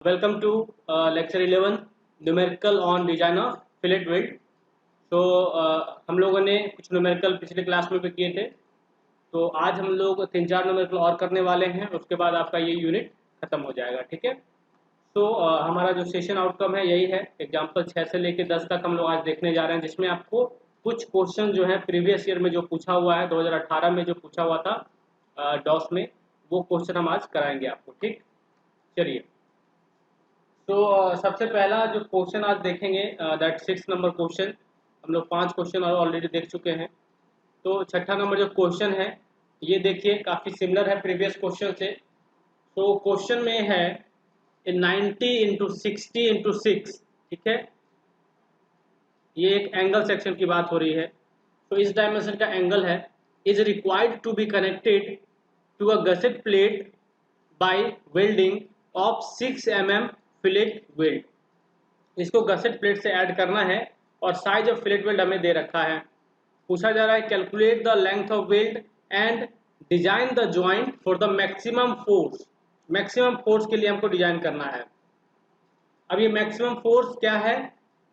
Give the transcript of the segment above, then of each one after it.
Welcome to lecture 11 numerical on design of fillet weld. तो हम लोगों ने कुछ न्यूमेरिकल पिछले क्लास में भी किए थे। तो आज हम लोग 3-4 न्यूमेरिकल और करने वाले हैं, उसके बाद आपका ये यूनिट खत्म हो जाएगा। ठीक है। तो हमारा जो सेशन आउटकम है यही है। एग्जाम्पल 6 से लेकर 10 तक हम लोग आज देखने जा रहे हैं, जिसमें आपको कुछ क्वेश्चन जो है प्रीवियस ईयर में जो पूछा हुआ है, 2018 में जो पूछा हुआ था डॉस में, वो क्वेश्चन हम आज कराएंगे आपको। ठीक, चलिए। तो सबसे पहला जो क्वेश्चन आज देखेंगे दैट 6 नंबर क्वेश्चन। हम लोग 5 क्वेश्चन ऑलरेडी देख चुके हैं। तो छठा नंबर जो क्वेश्चन है ये देखिए, काफ़ी सिमिलर है प्रीवियस क्वेश्चन से। तो क्वेश्चन में है 90 इंटू 60 इंटू 6। ठीक है, ये एक एंगल सेक्शन की बात हो रही है। तो इस डायमेंशन का एंगल है is required to be connected to a gusset plate by welding of 6 mm fillet weld. इसको गसेट प्लेट से ऐड करना है और साइज ऑफ फिलेट वेल्ड हमें दे रखा है। पूछा जा रहा है calculate the length of weld and design the joint for the maximum force. Maximum force के लिए हमको डिजाइन करना है। अब ये मैक्सिमम फोर्स क्या है,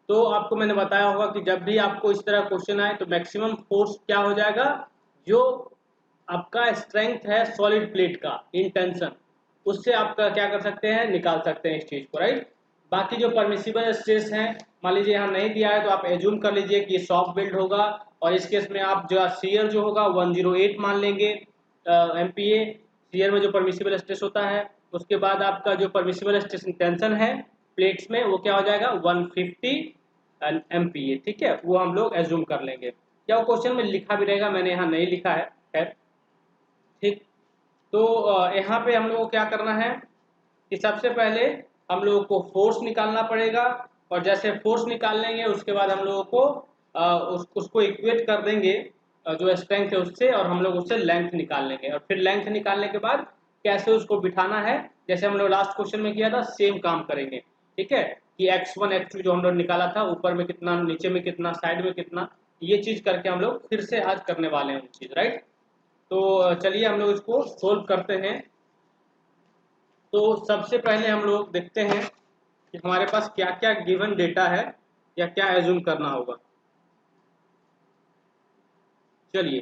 तो आपको मैंने बताया होगा कि जब भी आपको इस तरह क्वेश्चन आए तो मैक्सिमम फोर्स क्या हो जाएगा, जो आपका स्ट्रेंथ है सॉलिड प्लेट का इन टेंशन, उससे आप क्या कर सकते हैं, निकाल सकते हैं इस चीज को, राइट। बाकी जो परमिसिबल स्ट्रेस है, मान लीजिए यहाँ नहीं दिया है तो आप एज्यूम कर लीजिए कि ये सॉफ्ट बिल्ड होगा, और इस केस में आप जो सीयर जो होगा 108 मान लेंगे MPa। सीयर में जो परमिसिबल स्ट्रेस होता है, उसके बाद आपका जो परमिसिबल स्ट्रेस टेंशन है प्लेट्स में, वो क्या हो जाएगा 150 MPa। ठीक है, वो हम लोग एज्यूम कर लेंगे। क्या वो क्वेश्चन में लिखा भी रहेगा, मैंने यहाँ नहीं लिखा है, खैर। ठीक, तो यहाँ पे हम लोग को क्या करना है कि सबसे पहले हम लोगों को फोर्स निकालना पड़ेगा, और जैसे फोर्स निकाल लेंगे उसके बाद हम लोगों को उसको इक्वेट कर देंगे जो स्ट्रेंथ है उससे, और हम लोग उससे लेंथ निकाल लेंगे, और फिर लेंथ निकालने के बाद कैसे उसको बिठाना है, जैसे हम लोग लास्ट क्वेश्चन में किया था सेम काम करेंगे। ठीक है, कि x1 x2 जो हम लोग निकाला था, ऊपर में कितना, नीचे में कितना, साइड में कितना, ये चीज करके हम लोग फिर से आज करने वाले हैं चीज, राइट। तो चलिए हम लोग इसको सोल्व करते हैं। तो सबसे पहले हम लोग देखते हैं कि हमारे पास क्या क्या गिवन डेटा है या क्या एज्यूम करना होगा। चलिए,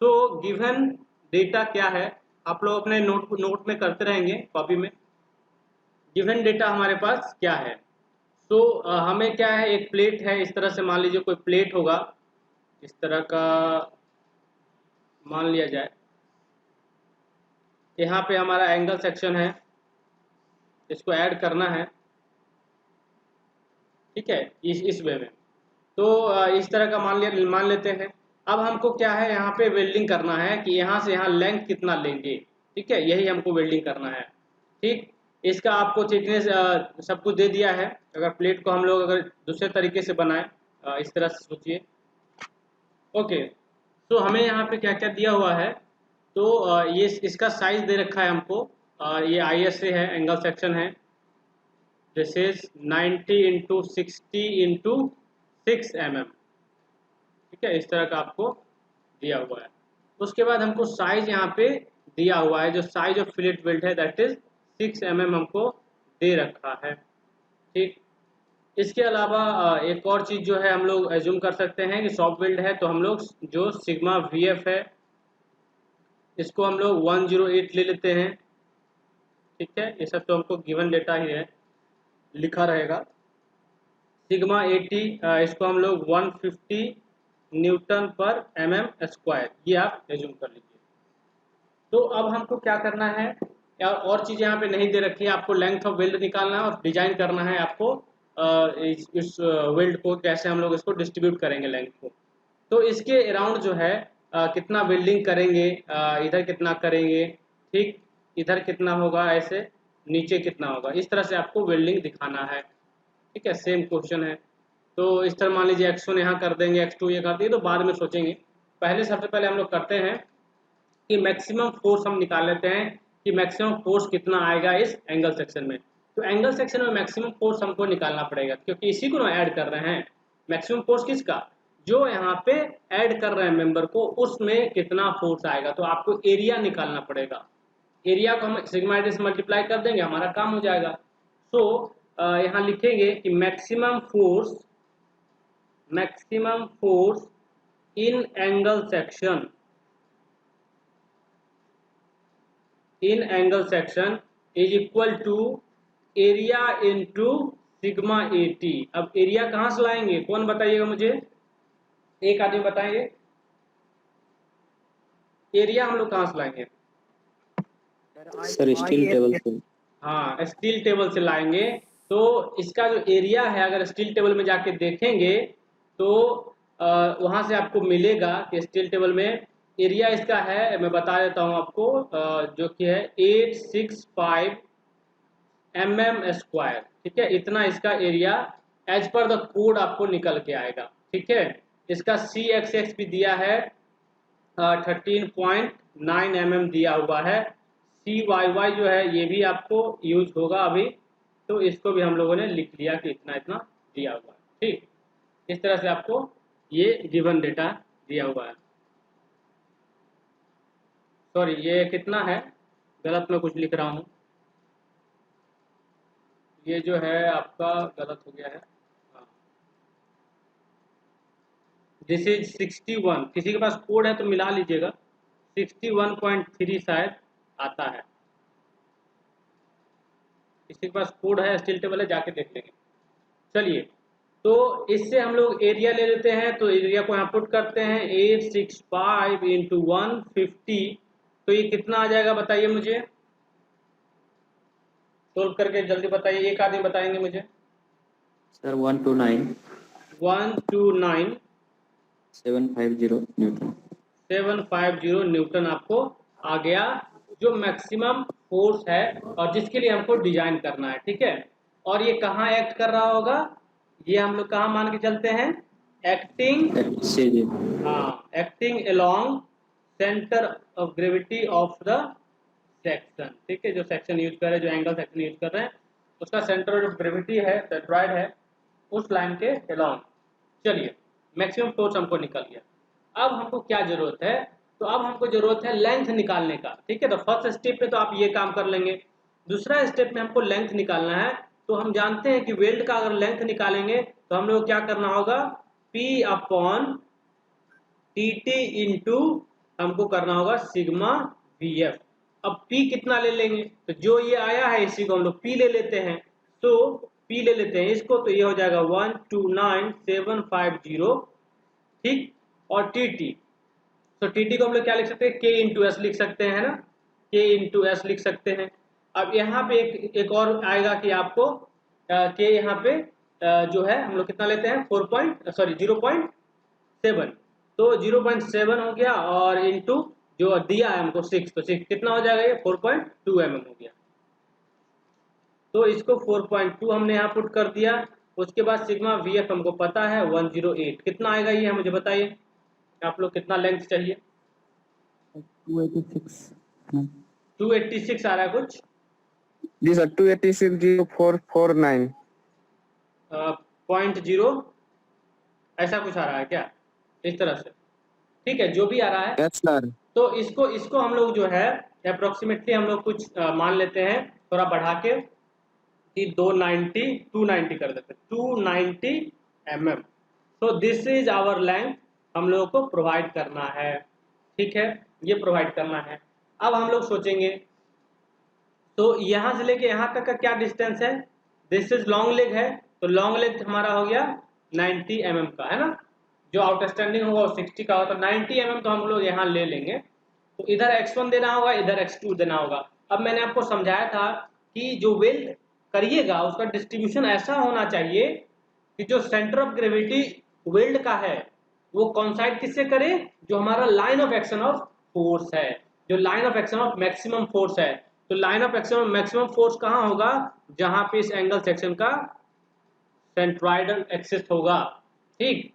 तो गिवन डेटा क्या है, आप लोग अपने नोट में करते रहेंगे कॉपी में। गिवन डेटा हमारे पास क्या है, तो हमें क्या है, एक प्लेट है इस तरह से, मान लीजिए कोई प्लेट होगा इस तरह का, मान लिया जाए। यहाँ पे हमारा एंगल सेक्शन है, इसको ऐड करना है। ठीक है, इस वे में। तो इस तरह का मान लेते हैं। अब हमको क्या है, यहाँ पे वेल्डिंग करना है कि यहाँ से यहाँ लेंथ कितना लेंगे। ठीक है, यही हमको वेल्डिंग करना है। ठीक, इसका आपको थिकनेस सब कुछ दे दिया है। अगर प्लेट को हम लोग अगर दूसरे तरीके से बनाए, इस तरह से सोचिए। ओके, तो हमें यहाँ पे क्या क्या दिया हुआ है, तो ये इसका साइज दे रखा है हमको। ये ISA है, एंगल सेक्शन है। This is 90 into 60 into 6 mm। ठीक है, इस तरह का आपको दिया हुआ है। उसके बाद हमको साइज यहाँ पे दिया हुआ है, जो साइज ऑफ फिलेट वेल्ड है दैट इज 6 mm हमको दे रखा है। ठीक, इसके अलावा एक और चीज़ जो है हम लोग एज्यूम कर सकते हैं कि सॉफ्ट वेल्ड है, तो हम लोग जो सिग्मा VF है इसको हम लोग 108 ले लेते हैं। ठीक है, ये सब तो हमको गिवन डेटा ही है, लिखा रहेगा। सिग्मा 80 इसको हम लोग 150 न्यूटन पर mm², ये आप एज्यूम कर लीजिए। तो अब हमको क्या करना है, या और चीज़ यहाँ पे नहीं दे रखी है, आपको लेंथ ऑफ वेल्ड निकालना है और डिजाइन करना है आपको इस वेल्ड को कैसे हम लोग इसको डिस्ट्रीब्यूट करेंगे लेंथ को। तो इसके अराउंड जो है कितना वेल्डिंग करेंगे, इधर कितना करेंगे, ठीक, इधर कितना होगा, ऐसे नीचे कितना होगा, इस तरह से आपको वेल्डिंग दिखाना है। ठीक है, सेम क्वेश्चन है। तो इस तरह मान लीजिए x1 यहाँ कर देंगे, x2 ये कर दिए, तो बाद में सोचेंगे। पहले सबसे पहले हम लोग करते हैं कि मैक्सिमम फोर्स हम निकाल लेते हैं कि मैक्सिमम फोर्स कितना आएगा इस एंगल सेक्शन में। तो एंगल सेक्शन में मैक्सिमम फोर्स हमको निकालना पड़ेगा, क्योंकि इसी को ना ऐड कर रहे हैं। मैक्सिमम फोर्स किसका, जो यहाँ पे ऐड कर रहे हैं मेंबर को, उसमें कितना फोर्स आएगा। तो आपको एरिया निकालना पड़ेगा। एरिया को हम सिग्मा से मल्टीप्लाई कर देंगे, हमारा काम हो जाएगा। सो यहाँ लिखेंगे कि maximum force in angle section is equal to area into sigma AT। अब एरिया कहाँ से लाएंगे, कौन बताइएगा मुझे, एक आदमी बताएंगे एरिया हम लोग कहाँ से लाएंगे। सर स्टील टेबल से। हाँ, स्टील टेबल से लाएंगे। तो इसका जो एरिया है अगर स्टील टेबल में जाके देखेंगे तो वहां से आपको मिलेगा कि स्टील टेबल में एरिया इसका है, मैं बता देता हूँ आपको, जो कि है 865 mm²। ठीक है, इतना इसका area as per the code आपको निकल के आएगा। ठीक है, इसका CXX भी दिया है 13.9 mm दिया हुआ है। CYY जो है ये भी आपको यूज होगा अभी, तो इसको भी हम लोगों ने लिख लिया कि इतना इतना दिया हुआ है। ठीक, इस तरह से आपको ये गिवन डेटा दिया हुआ है। सॉरी, ये कितना है, गलत मैं कुछ लिख रहा हूँ, ये जो है आपका गलत हो गया है। दिस इज 61, किसी के पास कोड है तो मिला लीजिएगा, 61.3 शायद आता है। किसी के पास कोड है, स्टील टेबल है, जाके देख लेंगे। चलिए, तो इससे हम लोग एरिया ले लेते हैं, तो एरिया को यहाँ पुट करते हैं 865 इंटू 150, तो ये कितना आ जाएगा बताइए मुझे, सोल्व करके जल्दी बताइए, एक आदमी बताएंगे मुझे। सर 129 750 न्यूटन 750 न्यूटन आपको आ गया, जो मैक्सिमम फोर्स है और जिसके लिए हमको डिजाइन करना है। ठीक है, और ये कहाँ एक्ट कर रहा होगा, ये हम लोग कहाँ मान के चलते हैं, acting along centre of gravity of the section. ठीक है, जो सेक्शन यूज कर रहे हैं, जो एंगल सेक्शन यूज कर रहे हैं, उसका सेंटर ऑफ ग्रेविटी है सेंट्रॉइड है उस लाइन के अलोंग। चलिए, मैक्सिमम फोर्स हमको निकल गया। अब हमको क्या जरूरत है, तो अब हमको जरूरत है लेंथ निकालने का। ठीक है, तो फर्स्ट स्टेप में तो आप ये काम कर लेंगे, दूसरा स्टेप में हमको लेंथ निकालना है। तो हम जानते हैं कि वेल्ड का अगर लेंथ निकालेंगे तो हम लोग क्या करना होगा, P अपॉन TT इंटू हमको करना होगा सिग्मा VF। अब P कितना ले लेंगे, तो जो ये आया है इसी को हम लोग P ले लेते हैं, तो P ले लेते हैं इसको, तो ये हो जाएगा 129750। ठीक, और TT, तो TT को हम लोग क्या लिख सकते हैं, K इंटू एस लिख सकते हैं ना, K इंटू एस लिख सकते हैं। अब यहाँ पे एक और आएगा कि आपको K यहाँ पे जो है हम लोग कितना लेते हैं 0.7, तो 0.7 हो गया, और इंटू जो दिया है हमको 6, तो 6 कितना हो जाएगा, ये 4.2 mm हो गया। तो इसको 4.2 हमने यहाँ पुट कर दिया। उसके बाद सिग्मा VF हमको पता है 108, कितना आएगा ये मुझे बताइए, आप लोग कितना लेंथ चाहिए, 286 आ रहा है कुछ जी सर, 286.0449 .0 ऐसा कुछ आ रहा है क्या, इस तरह से। ठीक है, जो भी आ रहा है, यस सर। तो इसको हम लोग जो है अप्रोक्सीमेटली हम लोग कुछ मान लेते हैं, थोड़ा बढ़ा के कि 290 कर देते हैं, 290 mm। तो दिस इज आवर लेंथ, हम लोगों को प्रोवाइड करना है। ठीक है, ये प्रोवाइड करना है। अब हम लोग सोचेंगे, तो यहाँ से लेके यहाँ तक का क्या डिस्टेंस है, दिस इज लॉन्ग लेग है, तो लॉन्ग लेग हमारा हो गया 90 mm का, है ना, जो आउटस्टैंडिंग होगा वो 60 का होगा, तो 90 mm तो हम लोग यहाँ ले लेंगे। तो इधर x1 देना होगा, इधर x2 देना होगा। अब मैंने आपको समझाया था कि जो वेल्ड करिएगा उसका डिस्ट्रीब्यूशन ऐसा होना चाहिए कि जो सेंटर ऑफ ग्रेविटी वेल्ड का है वो कॉन्साइड किससे करे, जो हमारा line of action of force है, जो line of action of maximum force है। तो line of action of maximum force कहाँ होगा, जहां पे इस एंगल सेक्शन का सेंट्रॉइडल एक्सिस होगा। ठीक,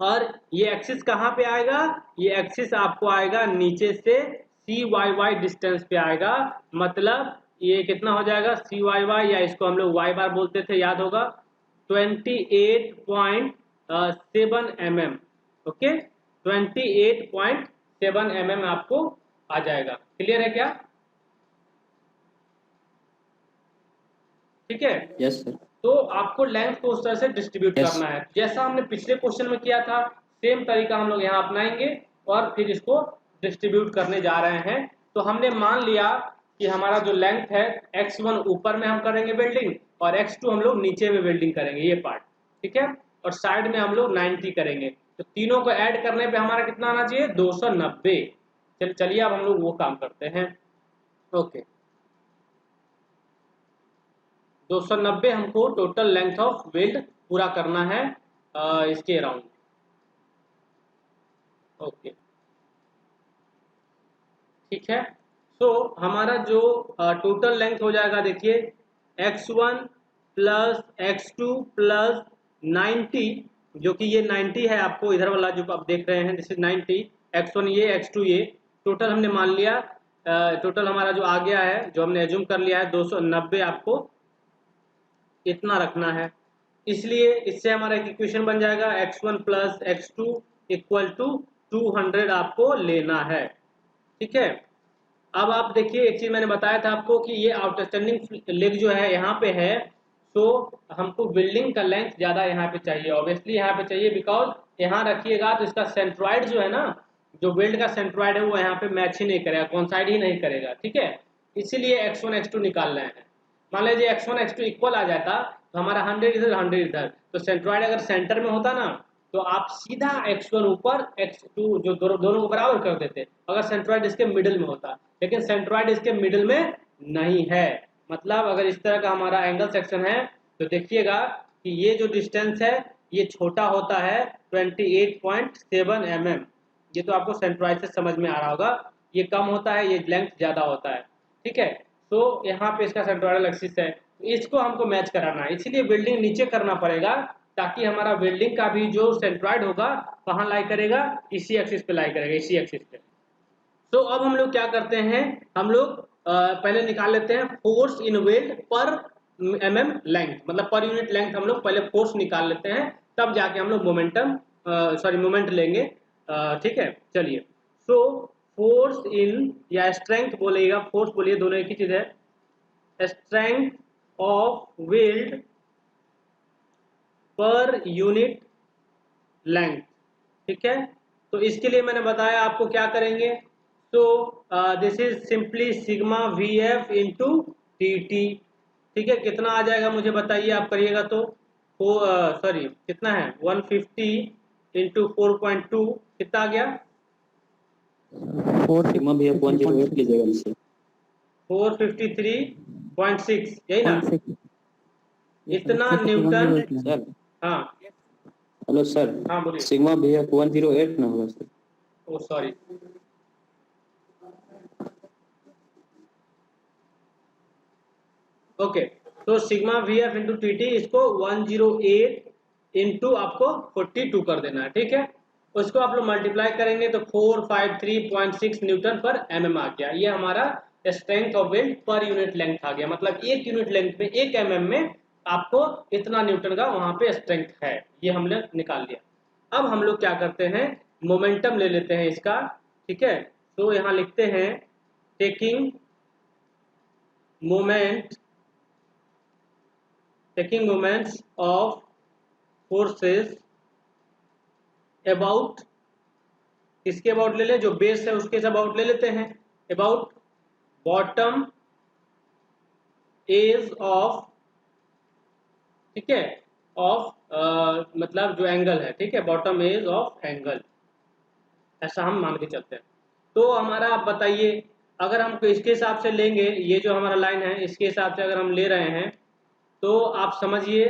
और ये एक्सिस कहाँ पे आएगा, ये एक्सिस आपको आएगा नीचे से CYY डिस्टेंस पे आएगा, मतलब ये कितना हो जाएगा CYY, या इसको हम लोग y बार बोलते थे, याद होगा, 28.7 mm। ओके, 28.7 mm आपको आ जाएगा। क्लियर है क्या, ठीक है। Yes sir. तो आपको लेंथ को उस तरह से डिस्ट्रीब्यूट Yes. करना है, जैसा हमने पिछले क्वेश्चन में किया था सेम तरीका हम लोग यहाँ अपनाएंगे और फिर इसको डिस्ट्रीब्यूट करने जा रहे हैं। तो हमने मान लिया कि हमारा जो लेंथ है x1 ऊपर में हम करेंगे वेल्डिंग और x2 हम लोग नीचे में वेल्डिंग करेंगे ये पार्ट, ठीक है, और साइड में हम लोग 90 करेंगे। तो तीनों को ऐड करने पे हमारा कितना आना चाहिए 290। चलिए अब हम लोग वो काम करते हैं। ओके 290 हमको टोटल लेंथ ऑफ वेल्ड पूरा करना है इसके अराउंड। ओके ठीक है। तो हमारा जो टोटल लेंथ हो जाएगा देखिए x1 प्लस x2 प्लस 90, जो कि ये 90 है, आपको इधर वाला जो आप देख रहे हैं दिस इज 90, x1 ये x2 ये टोटल हमने मान लिया। टोटल हमारा जो आ गया है जो हमने एज्यूम कर लिया है 290 आपको इतना रखना है। इसलिए इससे हमारा एक इक्वेशन बन जाएगा x1 plus x2 equal to 200 आपको लेना है, ठीक है। अब आप देखिए एक चीज मैंने बताया था आपको कि ये आउटस्टैंडिंग लेग जो है यहाँ पे है, तो हमको बिल्डिंग का लेंथ ज्यादा यहाँ पे चाहिए, ऑब्वियसली यहाँ पे चाहिए बिकॉज यहाँ रखिएगा तो इसका सेंट्रॉइड जो है ना, जो वेल्ड का सेंट्रॉइड है वो यहाँ पे मैच ही नहीं करेगा, कॉन्साइड ही नहीं करेगा, ठीक है। इसीलिए x1 x2 निकाल रहे हैं। मान लीजिए x1 x2 इक्वल आ जाता तो हमारा 100 इधर 100 इधर, तो सेंट्रॉइड अगर सेंटर में होता ना तो आप सीधा x1 ऊपर x2 जो दोनों को बराबर कर देते अगर सेंट्रॉइड इसके मिडिल में होता, लेकिन सेंट्रॉइड इसके मिडिल में नहीं है। मतलब अगर इस तरह का हमारा एंगल सेक्शन है तो देखिएगा कि ये जो डिस्टेंस है ये छोटा होता है 28.7 mm। ये तो आपको सेंट्रॉइड से समझ में आ रहा होगा, ये कम होता है ये लेंथ ज्यादा होता है, ठीक है। तो यहाँ पे इसका सेंट्रॉइडल एक्सिस है, इसको हमको मैच कराना है, इसीलिए वेल्डिंग नीचे करना पड़ेगा ताकि हमारा वेल्डिंग का भी जो सेंट्रॉइड होगा कहाँ लाई करेगा, इसी एक्सिस पे लाई करेगा, इसी एक्सिस पे। तो अब हम लोग क्या करते हैं, हम लोग पहले निकाल लेते हैं फोर्स इन वेल्ड पर mm लेंथ, मतलब पर यूनिट लेंथ हम लोग पहले फोर्स निकाल लेते हैं, तब जाके हम लोग मोमेंट लेंगे, ठीक है। चलिए सो फोर्स इन या स्ट्रेंथ बोलेगा, फोर्स बोलिए, दोनों एक ही चीज है। Strength of weld per unit length, ठीक है। तो इसके लिए मैंने बताया आपको क्या करेंगे, तो this is simply sigma V F into T T, ठीक है। कितना आ जाएगा मुझे बताइए, आप करिएगा तो सॉरी कितना है 150 इंटू 4.2 कितना आ गया 4 भैया 108 लीजिएगा इससे 453.6, यही ना, इतना न्यूटन। सर। हाँ हेलो सर। हाँ बोलिए। सिग्मा भैया 108 ना होगा सर। ओ सॉरी, ओके। तो sigma V F into T T इसको 108 इंटू आपको 42 कर देना है, ठीक है। उसको आप लोग मल्टीप्लाई करेंगे तो 453.6 न्यूटन पर एमएम आ गया। ये हमारा strength of weld per unit length आ गया, मतलब एक यूनिट लेंथ में एक एमएम में आपको इतना न्यूटन का वहां पे स्ट्रेंथ है, ये हमने निकाल लिया। अब हम लोग क्या करते हैं, मोमेंटम ले लेते हैं इसका, ठीक है। तो यहाँ लिखते हैं taking moments of forces about, किसके अबाउट ले लें, जो बेस है उसके अबाउट ले लेते हैं, अबाउट बॉटम एज ऑफ, ठीक है, ऑफ मतलब जो एंगल है, ठीक है, बॉटम एज ऑफ एंगल, ऐसा हम मान के चलते हैं। तो हमारा आप बताइए अगर हम इसके हिसाब से लेंगे, ये जो हमारा लाइन है इसके हिसाब से अगर हम ले रहे हैं तो आप समझिए,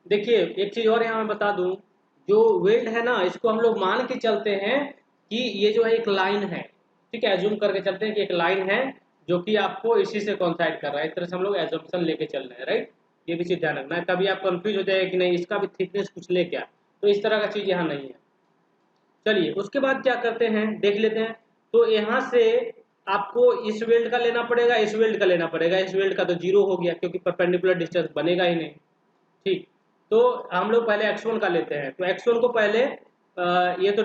देखिए एक चीज और यहाँ मैं बता दूं, जो वेल्ड है ना इसको हम लोग मान के चलते हैं कि ये जो है एक लाइन है, ठीक है, एज्यूम करके चलते हैं कि एक लाइन है जो कि आपको इसी से कॉन्साइड कर रहा है, इस तरह से हम लोग एज्यूम्पशन लेके चल रहे हैं, राइट। ये भी चीज ध्यान रखना है, कभी आप कंफ्यूज हो जाए कि नहीं इसका भी थिकनेस कुछ ले क्या, तो इस तरह का चीज यहाँ नहीं है। चलिए उसके बाद क्या करते हैं देख लेते हैं। तो यहाँ से आपको इस वेल्ड का लेना पड़ेगा, इस वेल्ड का लेना पड़ेगा, इस वेल्ड का तो जीरो हो गया क्योंकि परपेंडिकुलर डिस्टेंस बनेगा ही नहीं, ठीक। तो हम लोग पहले x1 का लेते हैं, तो x1 को पहले ये तो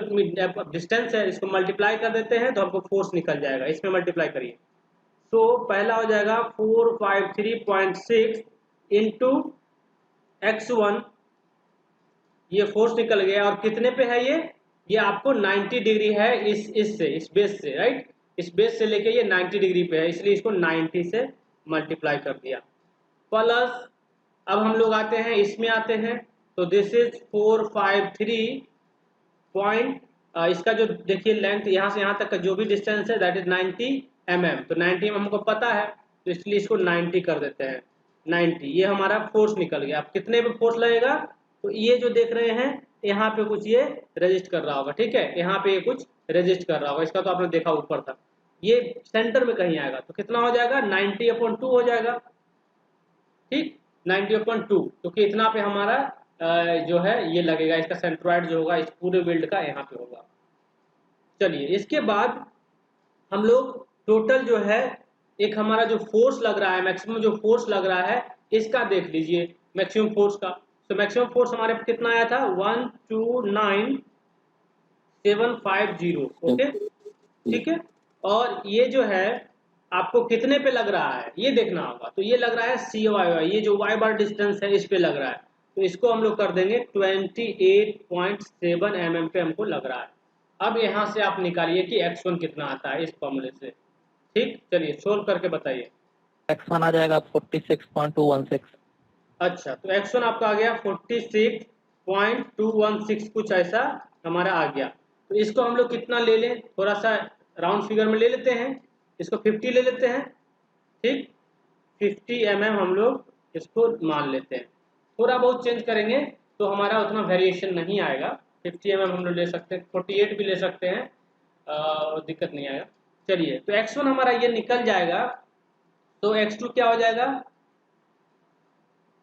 डिस्टेंस है, इसको मल्टीप्लाई कर देते हैं तो हमको फोर्स निकल जाएगा, इसमें मल्टीप्लाई करिए तो पहला हो जाएगा 453.6 इंटू x1, ये फोर्स निकल गया। और कितने पे है ये आपको 90 डिग्री है इस बेस से, राइट। इस बेस से लेके ये 90 डिग्री पे है, इसलिए इसको 90 से मल्टीप्लाई कर दिया। प्लस अब हम लोग आते हैं इसमें आते हैं, तो दिस इज 453 पॉइंट, इसका जो देखिए लेंथ यहाँ से यहाँ तक का जो भी डिस्टेंस है दैट इज 90 mm। तो 90 mm हमको पता है, तो इसलिए इसको 90 कर देते हैं। 90 ये हमारा फोर्स निकल गया। अब कितने पे फोर्स लगेगा, तो ये जो देख रहे हैं यहाँ पे कुछ ये रेजिस्ट कर रहा होगा, ठीक है, यहाँ पे ये कुछ रेजिस्ट कर रहा होगा। इसका तो आपने देखा ऊपर था, ये सेंटर में कहीं आएगा, तो कितना हो जाएगा 90/2 हो जाएगा, ठीक 90/2। तो कितना पे हमारा जो है ये लगेगा, इसका सेंट्रॉइड जो होगा इस पूरे बिल्ड का यहाँ पे होगा। चलिए इसके बाद हम लोग टोटल जो है एक हमारा जो फोर्स लग रहा है, मैक्सिमम जो फोर्स लग रहा है इसका देख लीजिए मैक्सिमम फोर्स का। तो मैक्सिमम फोर्स हमारे पे कितना आया था 129,750, ओके ठीक है। और ये जो है आपको कितने पे लग रहा है ये देखना होगा, तो ये लग रहा है CY, ये जो y बार डिस्टेंस है इस पे लग रहा है, तो इसको हम लोग कर देंगे 28.7 mm पे हमको लग रहा है। अब यहाँ से आप निकालिए कि x1 कितना आता है इस फॉर्मूले से, ठीक। चलिए सोल्व करके बताइए। x1 आ जाएगा 46.216। अच्छा, तो x1 आपका आ गया 46.216 कुछ ऐसा हमारा आ गया। तो इसको हम लोग कितना ले लें, थोड़ा सा राउंड फिगर में ले लेते हैं, इसको 50 ले लेते हैं, ठीक 50 mm हम लोग इसको मान लेते हैं। थोड़ा बहुत चेंज करेंगे तो हमारा उतना वेरिएशन नहीं आएगा। 50 mm हम लोग ले सकते हैं, 48 भी ले सकते हैं, दिक्कत नहीं आएगा। चलिए तो x1 हमारा ये निकल जाएगा, तो x2 क्या हो जाएगा,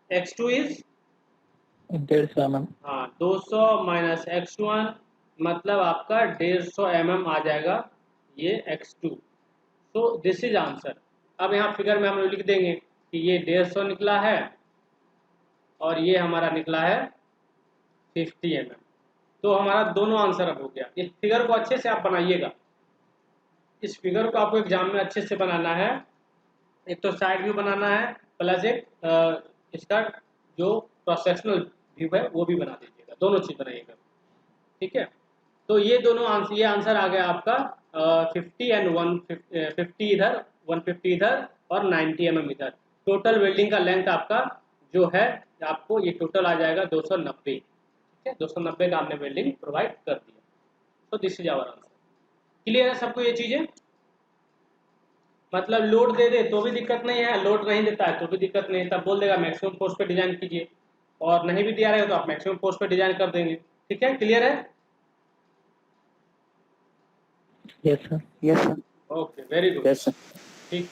x2 इज 150 mm। हाँ 200 माइनस x1 मतलब आपका 150 mm आ जाएगा ये x2। तो दिस इज आंसर। अब यहाँ फिगर में हम लोग लिख देंगे कि ये 150 निकला है और ये हमारा निकला है 50 mm। तो हमारा दोनों आंसर अब हो गया। इस फिगर को अच्छे से आप बनाइएगा, इस फिगर को आपको एग्जाम में अच्छे से बनाना है। एक तो साइड व्यू बनाना है, प्लस एक इसका जो क्रॉस सेक्शनल व्यू है वो भी बना दीजिएगा, दोनों चीज बनाइएगा, ठीक है। तो ये दोनों आंसर, ये आंसर आ गया आपका 50 एंड 150 इधर, 150 इधर और 90 mm इधर। टोटल वेल्डिंग का लेंथ आपका जो है आपको ये टोटल आ जाएगा 290, ठीक है। 290 का आपने वेल्डिंग प्रोवाइड कर दिया। तो this is our answer. Clear है सबको ये चीजें, मतलब लोड दे दे तो भी दिक्कत नहीं है, लोड नहीं देता है तो भी दिक्कत नहीं है, तब बोल देगा मैक्सिमम फोर्स पे डिजाइन कीजिए, और नहीं भी दिया रहेगा तो आप मैक्सिमम फोर्स पे डिजाइन कर देंगे, ठीक है। क्लियर है, yes sir. Yes, sir. Okay very good, yes sir. ठीक।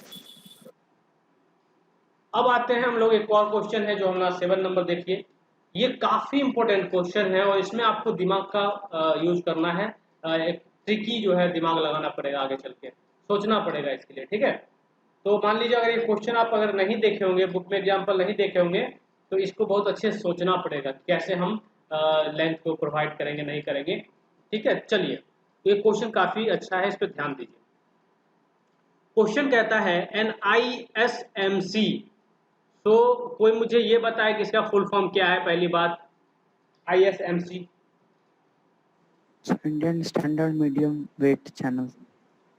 अब आते हैं हम लोग, एक और क्वेश्चन है जो हमारा 7 नंबर देखिए। ये काफी इंपॉर्टेंट क्वेश्चन है और इसमें आपको दिमाग का यूज करना है, एक ट्रिकी जो है दिमाग लगाना पड़ेगा, आगे चल के सोचना पड़ेगा इसके लिए, ठीक है। तो मान लीजिए अगर ये क्वेश्चन आप अगर नहीं देखे होंगे, बुक में एग्जाम्पल नहीं देखे होंगे, तो इसको बहुत अच्छे से सोचना पड़ेगा कैसे हम लेंथ को प्रोवाइड करेंगे नहीं करेंगे, ठीक है। चलिए ये क्वेश्चन काफी अच्छा है, इस पर ध्यान दीजिए। क्वेश्चन कहता है एन ISMC, तो कोई मुझे ये बताए कि इसका फुल फॉर्म क्या है। पहली बात ISMC, Indian Standard Medium Weight Channel.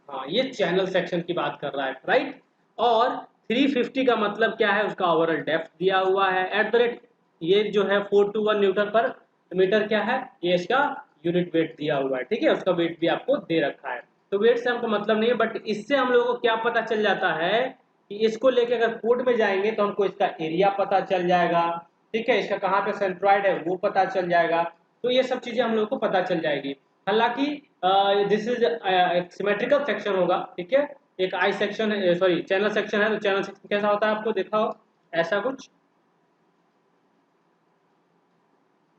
हाँ ये चैनल सेक्शन की बात कर रहा है, राइट। और 350 का मतलब क्या है, उसका ओवरऑल डेप्थ दिया हुआ है, एट द रेट ये जो है 421 न्यूटन पर मीटर क्या है, ये इसका यूनिट वेट दिया हुआ है, ठीक है। उसका वेट भी आपको दे रखा है, तो वेट से हमको मतलब नहीं है, बट इससे हम लोगों को क्या पता चल जाता है कि इसको लेके अगर कोड में जाएंगे तो हमको इसका एरिया पता चल जाएगा, ठीक है, इसका कहाँ पे सेंट्रॉइड है वो पता चल जाएगा। तो ये सब चीजें हम लोग को पता चल जाएगी। हालांकि दिस इज एक सिमेट्रिकल सेक्शन होगा, ठीक है। एक आई सेक्शन है, सॉरी चैनल सेक्शन है, तो चैनल सेक्शन कैसा होता है आपको देखा हो, ऐसा कुछ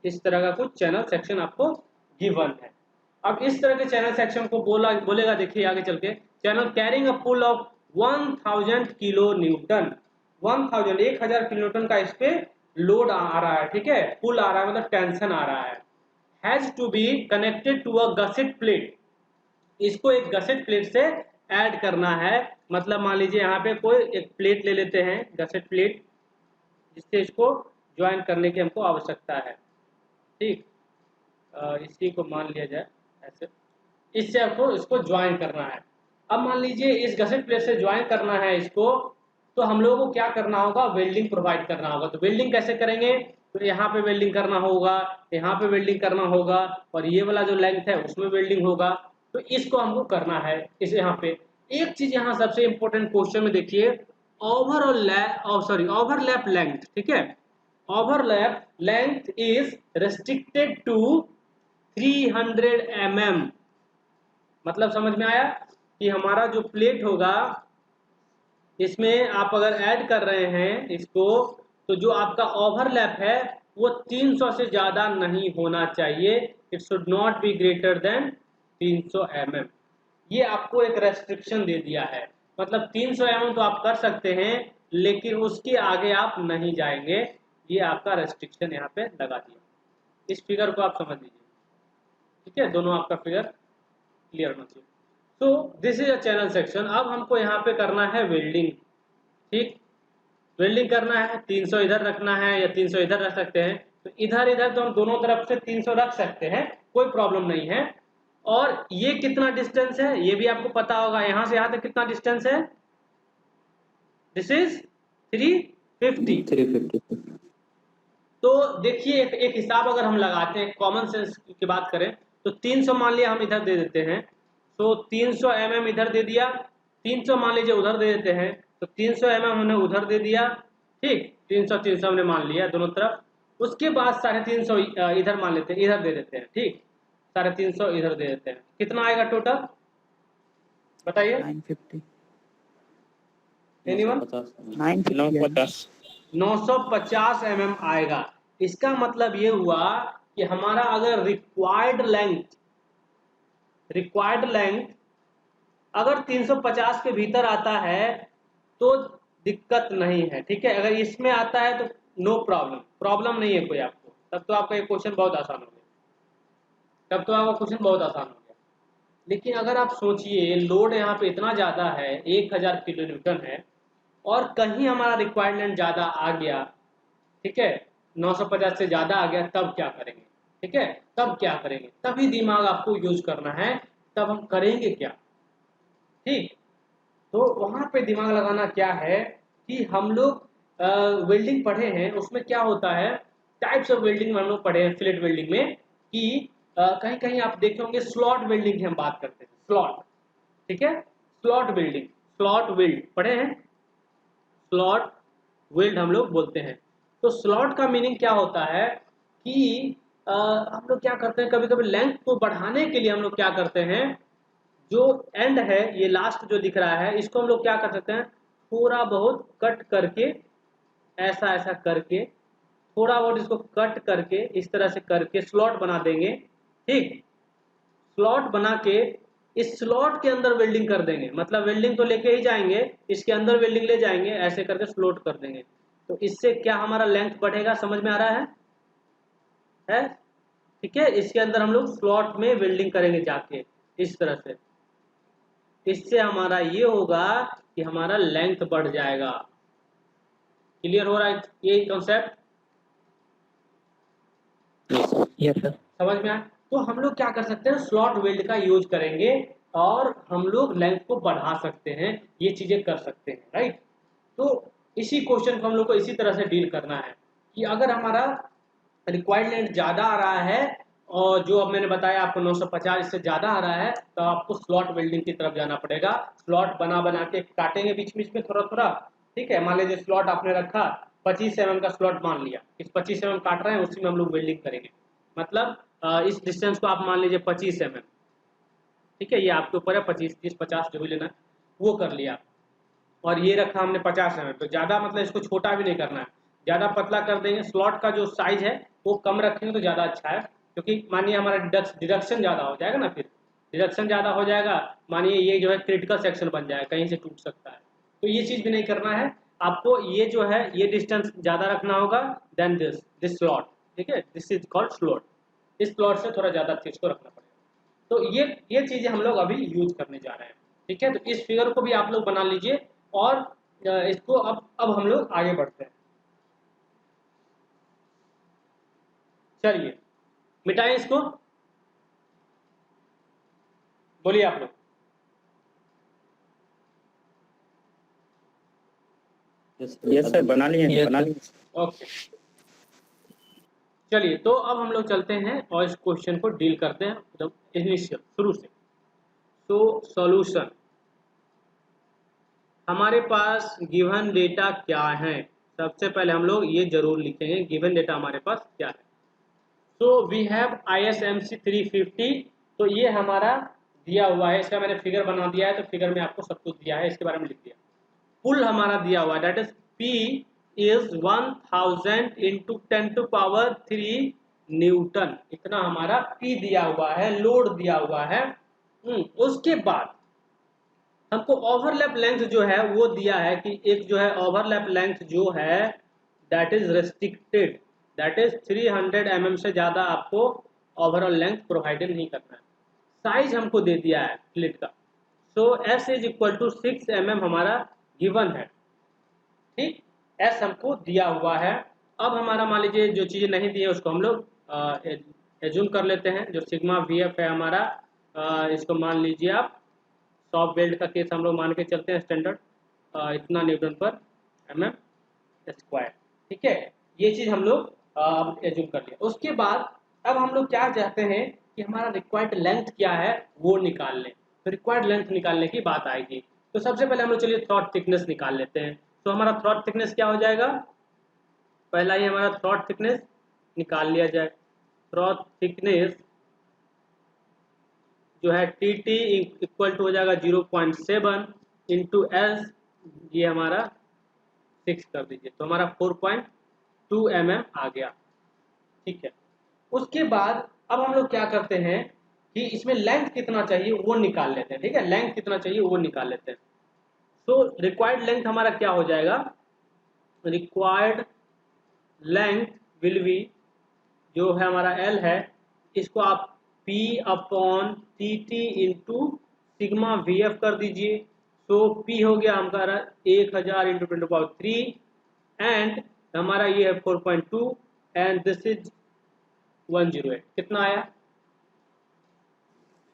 इस तरह का कुछ चैनल सेक्शन आपको गिवन है। अब इस तरह के चैनल सेक्शन को बोलेगा, देखिए आगे चल के, channel carrying a pull of 1000 kilo newton, 1000 kilo newton का इस पे लोड आ रहा है, ठीक है, पुल आ रहा है मतलब टेंशन आ रहा है। Has to be connected to a gusset plate, इसको एक गसेट प्लेट से ऐड करना है। मतलब मान लीजिए यहाँ पे कोई एक प्लेट ले लेते हैं, गसेट प्लेट, जिससे इसको ज्वाइन करने की हमको आवश्यकता है। ठीक, इसी को मान लिया जाए ऐसे, इससे आपको इसको ज्वाइन करना है। अब मान लीजिए इस गसेट प्लेट से ज्वाइन करना है इसको, तो हम लोगों को क्या करना होगा, वेल्डिंग प्रोवाइड करना होगा। तो वेल्डिंग कैसे करेंगे, तो यहाँ पे वेल्डिंग करना होगा, यहाँ पे वेल्डिंग करना होगा, और ये वाला जो लेंथ है उसमें वेल्डिंग होगा। तो इसको हमको करना है। इस यहाँ पे एक चीज यहाँ सबसे इंपॉर्टेंट क्वेश्चन में देखिए, ओवरलैप लेंथ, ठीक है, overlap length is restricted to 300 mm। मतलब समझ में आया कि हमारा जो प्लेट होगा इसमें आप अगर ऐड कर रहे हैं इसको, तो जो आपका ओवरलैप है वो 300 से ज़्यादा नहीं होना चाहिए। It should not be greater than 300 mm। ये आपको एक रेस्ट्रिक्शन दे दिया है। मतलब 300 mm तो आप कर सकते हैं, लेकिन उसके आगे आप नहीं जाएंगे। ये आपका रेस्ट्रिक्शन यहाँ पे लगा दिया। इस फिगर को आप समझ लीजिए, ठीक है, दोनों आपका फिगर क्लियर होना चाहिए। तो this is a channel section. अब हमको यहाँ पे करना है वेल्डिंग। ठीक, वेल्डिंग करना है, 300 इधर रखना है या 300 इधर रख सकते हैं। तो इधर इधर तो हम दोनों तरफ से 300 रख सकते हैं, कोई प्रॉब्लम नहीं है। और ये कितना डिस्टेंस है ये भी आपको पता होगा, यहाँ से यहाँ तक कितना डिस्टेंस है, दिस इज 350। तो देखिए एक हिसाब अगर हम लगाते हैं, कॉमन सेंस की बात करें, तो 300 मान लिया हम इधर दे देते हैं, तो 300 mm इधर दे दिया, 300 मान लीजिए उधर दे देते हैं, तो 300 mm हमने उधर दे दिया। ठीक, 300 हमने मान लिया दोनों तरफ। उसके बाद 350 इधर मान लेते हैं, इधर दे देते हैं। ठीक, 350 इधर दे देते हैं। कितना आएगा टोटल बताइए, 950 एनीवन? 950 mm आएगा। इसका मतलब ये हुआ कि हमारा अगर रिक्वायर्ड लेंथ अगर 350 के भीतर आता है तो दिक्कत नहीं है। ठीक है, अगर इसमें आता है तो नो प्रॉब्लम नहीं है कोई आपको, तब तो आपका ये क्वेश्चन बहुत आसान हो गया। लेकिन अगर आप सोचिए लोड यहाँ पे इतना ज़्यादा है, 1000 किलो न्यूटन है, और कहीं हमारा रिक्वायरमेंट ज़्यादा आ गया, ठीक है, 950 से ज़्यादा आ गया, तब क्या करेंगे? ठीक है, तब क्या करेंगे? तभी दिमाग आपको यूज करना है, तब हम करेंगे क्या? ठीक, तो वहाँ पे दिमाग लगाना क्या है कि हम लोग वेल्डिंग पढ़े हैं, उसमें क्या होता है, टाइप्स ऑफ वेल्डिंग में हम लोग पढ़े हैं फिलेट वेल्डिंग में, कि कहीं कहीं आप देखे होंगे स्लॉट वेल्डिंग की हम बात करते हैं, स्लॉट। ठीक है, स्लॉट वेल्ड पढ़े हैं, स्लॉट वेल्ड हम लोग बोलते हैं। तो स्लॉट का मीनिंग क्या होता है कि हम लोग क्या करते हैं, कभी कभी लेंथ को बढ़ाने के लिए हम लोग क्या करते हैं, जो एंड है ये लास्ट जो दिख रहा है, इसको हम लोग क्या कर सकते हैं, थोड़ा बहुत कट करके, ऐसा ऐसा करके, थोड़ा बहुत इसको कट करके, इस तरह से करके स्लॉट बना देंगे। ठीक, स्लॉट बना के इस स्लॉट के अंदर वेल्डिंग कर देंगे। मतलब वेल्डिंग तो लेके ही जाएंगे, इसके अंदर वेल्डिंग ले जाएंगे, ऐसे करके स्लॉट कर देंगे। तो इससे क्या हमारा लेंथ बढ़ेगा, समझ में आ रहा है? ठीक है, इसके अंदर हम लोग स्लॉट में वेल्डिंग करेंगे जाके इस तरह से। इससे हमारा ये होगा कि हमारा लेंथ बढ़ जाएगा। क्लियर हो रहा है ये कॉन्सेप्ट? Yes sir. समझ में आया? तो हम लोग क्या कर सकते हैं, स्लॉट वेल्ड का यूज करेंगे और हम लोग लेंथ को बढ़ा सकते हैं, ये चीजें कर सकते हैं, राइट? तो इसी क्वेश्चन को हम लोग को इसी तरह से डील करना है कि अगर हमारा रिक्वायर्ड लेंथ ज़्यादा आ रहा है और जो अब मैंने बताया आपको 950 इससे ज़्यादा आ रहा है, तो आपको स्लॉट वेल्डिंग की तरफ जाना पड़ेगा। स्लॉट बना बना के काटेंगे बीच बीच में थोड़ा थोड़ा। ठीक है, मान लीजिए स्लॉट आपने रखा 25 mm का स्लॉट मान लिया, इस 25 mm काट रहे हैं, उसी में हम लोग वेल्डिंग करेंगे। मतलब इस डिस्टेंस को आप मान लीजिए 25 mm। ठीक है, ये आपके ऊपर है, 25 30 50 जो भी लेना है वो कर लिया। और ये रखा हमने 50 mm, तो ज़्यादा मतलब इसको छोटा भी नहीं करना है, ज़्यादा पतला कर देंगे। स्लॉट का जो साइज है वो कम रखेंगे तो ज़्यादा अच्छा है, क्योंकि मानिए हमारा डिडक्शन ज़्यादा हो जाएगा ना, फिर डिडक्शन ज़्यादा हो जाएगा, मानिए ये जो है क्रिटिकल सेक्शन बन जाएगा, कहीं से टूट सकता है। तो ये चीज़ भी नहीं करना है आपको, ये जो है ये डिस्टेंस ज़्यादा रखना होगा देन दिस स्लॉट। ठीक है, दिस इज कॉल्ड स्लॉट। इस स्लॉट से थोड़ा ज़्यादा चीज़ को रखना पड़ेगा। तो ये चीज़ें हम लोग अभी यूज करने जा रहे हैं। ठीक है, तो इस फिगर को भी आप लोग बना लीजिए और इसको अब हम लोग आगे बढ़ते हैं। चलिए मिटाएं इसको, बोलिए आप लोग। यस सर, बना लिए बना लिए। ओके, चलिए तो अब हम लोग चलते हैं और इस क्वेश्चन को डील करते हैं एकदम इनिशियल शुरू से। तो सॉल्यूशन, हमारे पास गिवन डेटा क्या है, सबसे पहले हम लोग ये जरूर लिखेंगे गिवन डेटा हमारे पास क्या है। सो वी हैव ISMC 350, तो ये हमारा दिया हुआ है, इसका मैंने फिगर बना दिया है, तो फिगर में आपको सब कुछ दिया है, इसके बारे में लिख दिया। पुल हमारा दिया हुआ है, that is P is 1000 into 10⁻³ Newton, इतना हमारा P दिया हुआ है, लोड दिया हुआ है। उसके बाद हमको ओवरलैप लेंथ जो है वो दिया है कि एक जो है ओवरलैप लेंथ जो है that is restricted, that is 300 mm से ज़्यादा आपको ओवरऑल लेंथ प्रोवाइडेड नहीं करना है। साइज हमको दे दिया है स्लिट का, so S is equal to 6 mm हमारा गिवन है, ठीक, S हमको दिया हुआ है। अब हमारा मान लीजिए जो चीज़ें नहीं दी है उसको हम लोग एज्यूम कर लेते हैं। जो सिग्मा VF है हमारा, इसको मान लीजिए आप सॉफ्ट वेल्ड का केस हम लोग मान के चलते हैं स्टैंडर्ड, इतना न्यूटन पर mm², ठीक है, ये चीज़ हम लोग एज्यूम कर लिया। उसके बाद अब हम लोग क्या चाहते हैं कि हमारा रिक्वायर्ड लेंथ क्या है वो निकाल लें, तो रिक्वायर्ड लेंथ निकालने की बात आएगी। तो सबसे पहले हम लोग चलिए थ्रॉट थिकनेस निकाल लेते हैं। तो हमारा थ्रॉट थिकनेस क्या हो जाएगा, पहला ही हमारा थ्रॉट थिकनेस निकाल लिया जाए। थ्रॉट थिकनेस जो है TT इक्वल टू हो जाएगा 0.7 इंटू S, ये हमारा 6 कर दीजिए, तो हमारा 4.2 mm आ गया, ठीक है। उसके बाद अब हम लोग क्या करते हैं कि इसमें लेंथ कितना चाहिए वो निकाल लेते हैं, ठीक है, लेंथ कितना चाहिए वो निकाल लेते हैं। तो रिक्वायर्ड लेंथ हमारा क्या हो जाएगा, रिक्वायर्ड लेंथ विल बी, जो है हमारा L है, इसको आप P/TT इंटू सिग्मा VF कर दीजिए। तो P हो गया हमारा 1000 इंटू 10⁻³ एंड हमारा ये है 4.2 एंड दिस इज 108, कितना आया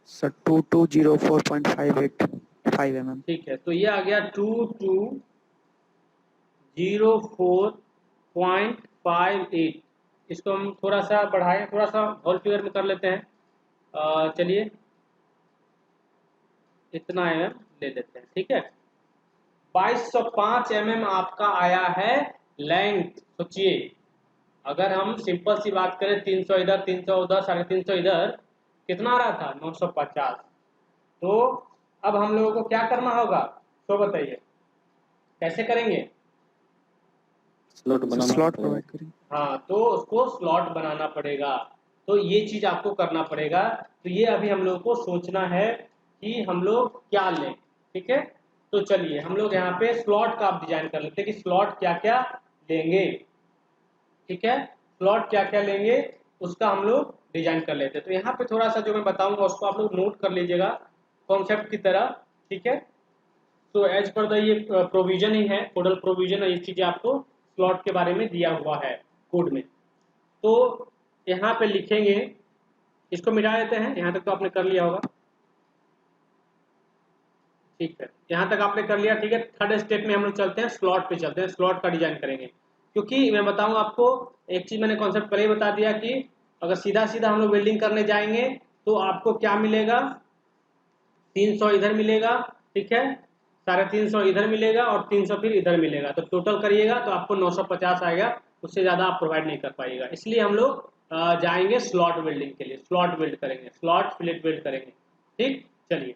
सर 2204.585 mm। ठीक है, तो ये आ गया 2204.58। इसको हम थोड़ा सा बढ़ाएं, थोड़ा सा होल फिगर में कर लेते हैं, चलिए इतना mm ले लेते हैं, ठीक है। 2205 mm आपका आया है लेंथ। सोचिए अगर हम सिंपल सी बात करें 300 इधर 300 उधर 350 इधर, कितना आ रहा था 950। तो अब हम लोगों को क्या करना होगा, तो बताइए कैसे करेंगे, स्लॉट प्रोवाइड करें। हाँ तो उसको स्लॉट बनाना पड़ेगा, तो ये चीज आपको करना पड़ेगा। तो ये अभी हम लोग को सोचना है कि हम लोग क्या लें, ठीक है। तो चलिए हम लोग यहाँ पे स्लॉट का आप डिजाइन कर लेते हैं कि स्लॉट क्या क्या लेंगे, ठीक है, स्लॉट क्या क्या लेंगे उसका हम लोग डिजाइन कर लेते हैं। तो यहाँ पे थोड़ा सा जो मैं बताऊंगा उसको आप लोग नोट कर लीजिएगा कॉन्सेप्ट की तरह, ठीक है। तो एज पर द ये प्रोविजन ही है, कोडल प्रोविजन है, ये चीजें आपको स्लॉट के बारे में दिया हुआ है कोड में। तो यहाँ पे लिखेंगे, इसको मिटा देते हैं, यहाँ तक तो आपने कर लिया होगा, ठीक है, यहाँ तक आपने कर लिया, ठीक है। थर्ड स्टेप में हम लोग चलते हैं, स्लॉट पे चलते हैं, स्लॉट का डिजाइन करेंगे। क्योंकि मैं बताऊँ आपको एक चीज, मैंने कॉन्सेप्ट पहले ही बता दिया कि अगर सीधा सीधा हम लोग वेल्डिंग करने जाएंगे तो आपको क्या मिलेगा, 300 इधर मिलेगा, ठीक है, 350 इधर मिलेगा और 300 फिर इधर मिलेगा, तो टोटल करिएगा तो आपको 950 आएगा, उससे ज़्यादा आप प्रोवाइड नहीं कर पाइएगा। इसलिए हम लोग जाएंगे स्लॉट वेल्डिंग के लिए, स्लॉट वेल्ड करेंगे, स्लॉट फिलेट वेल्ड करेंगे, ठीक। चलिए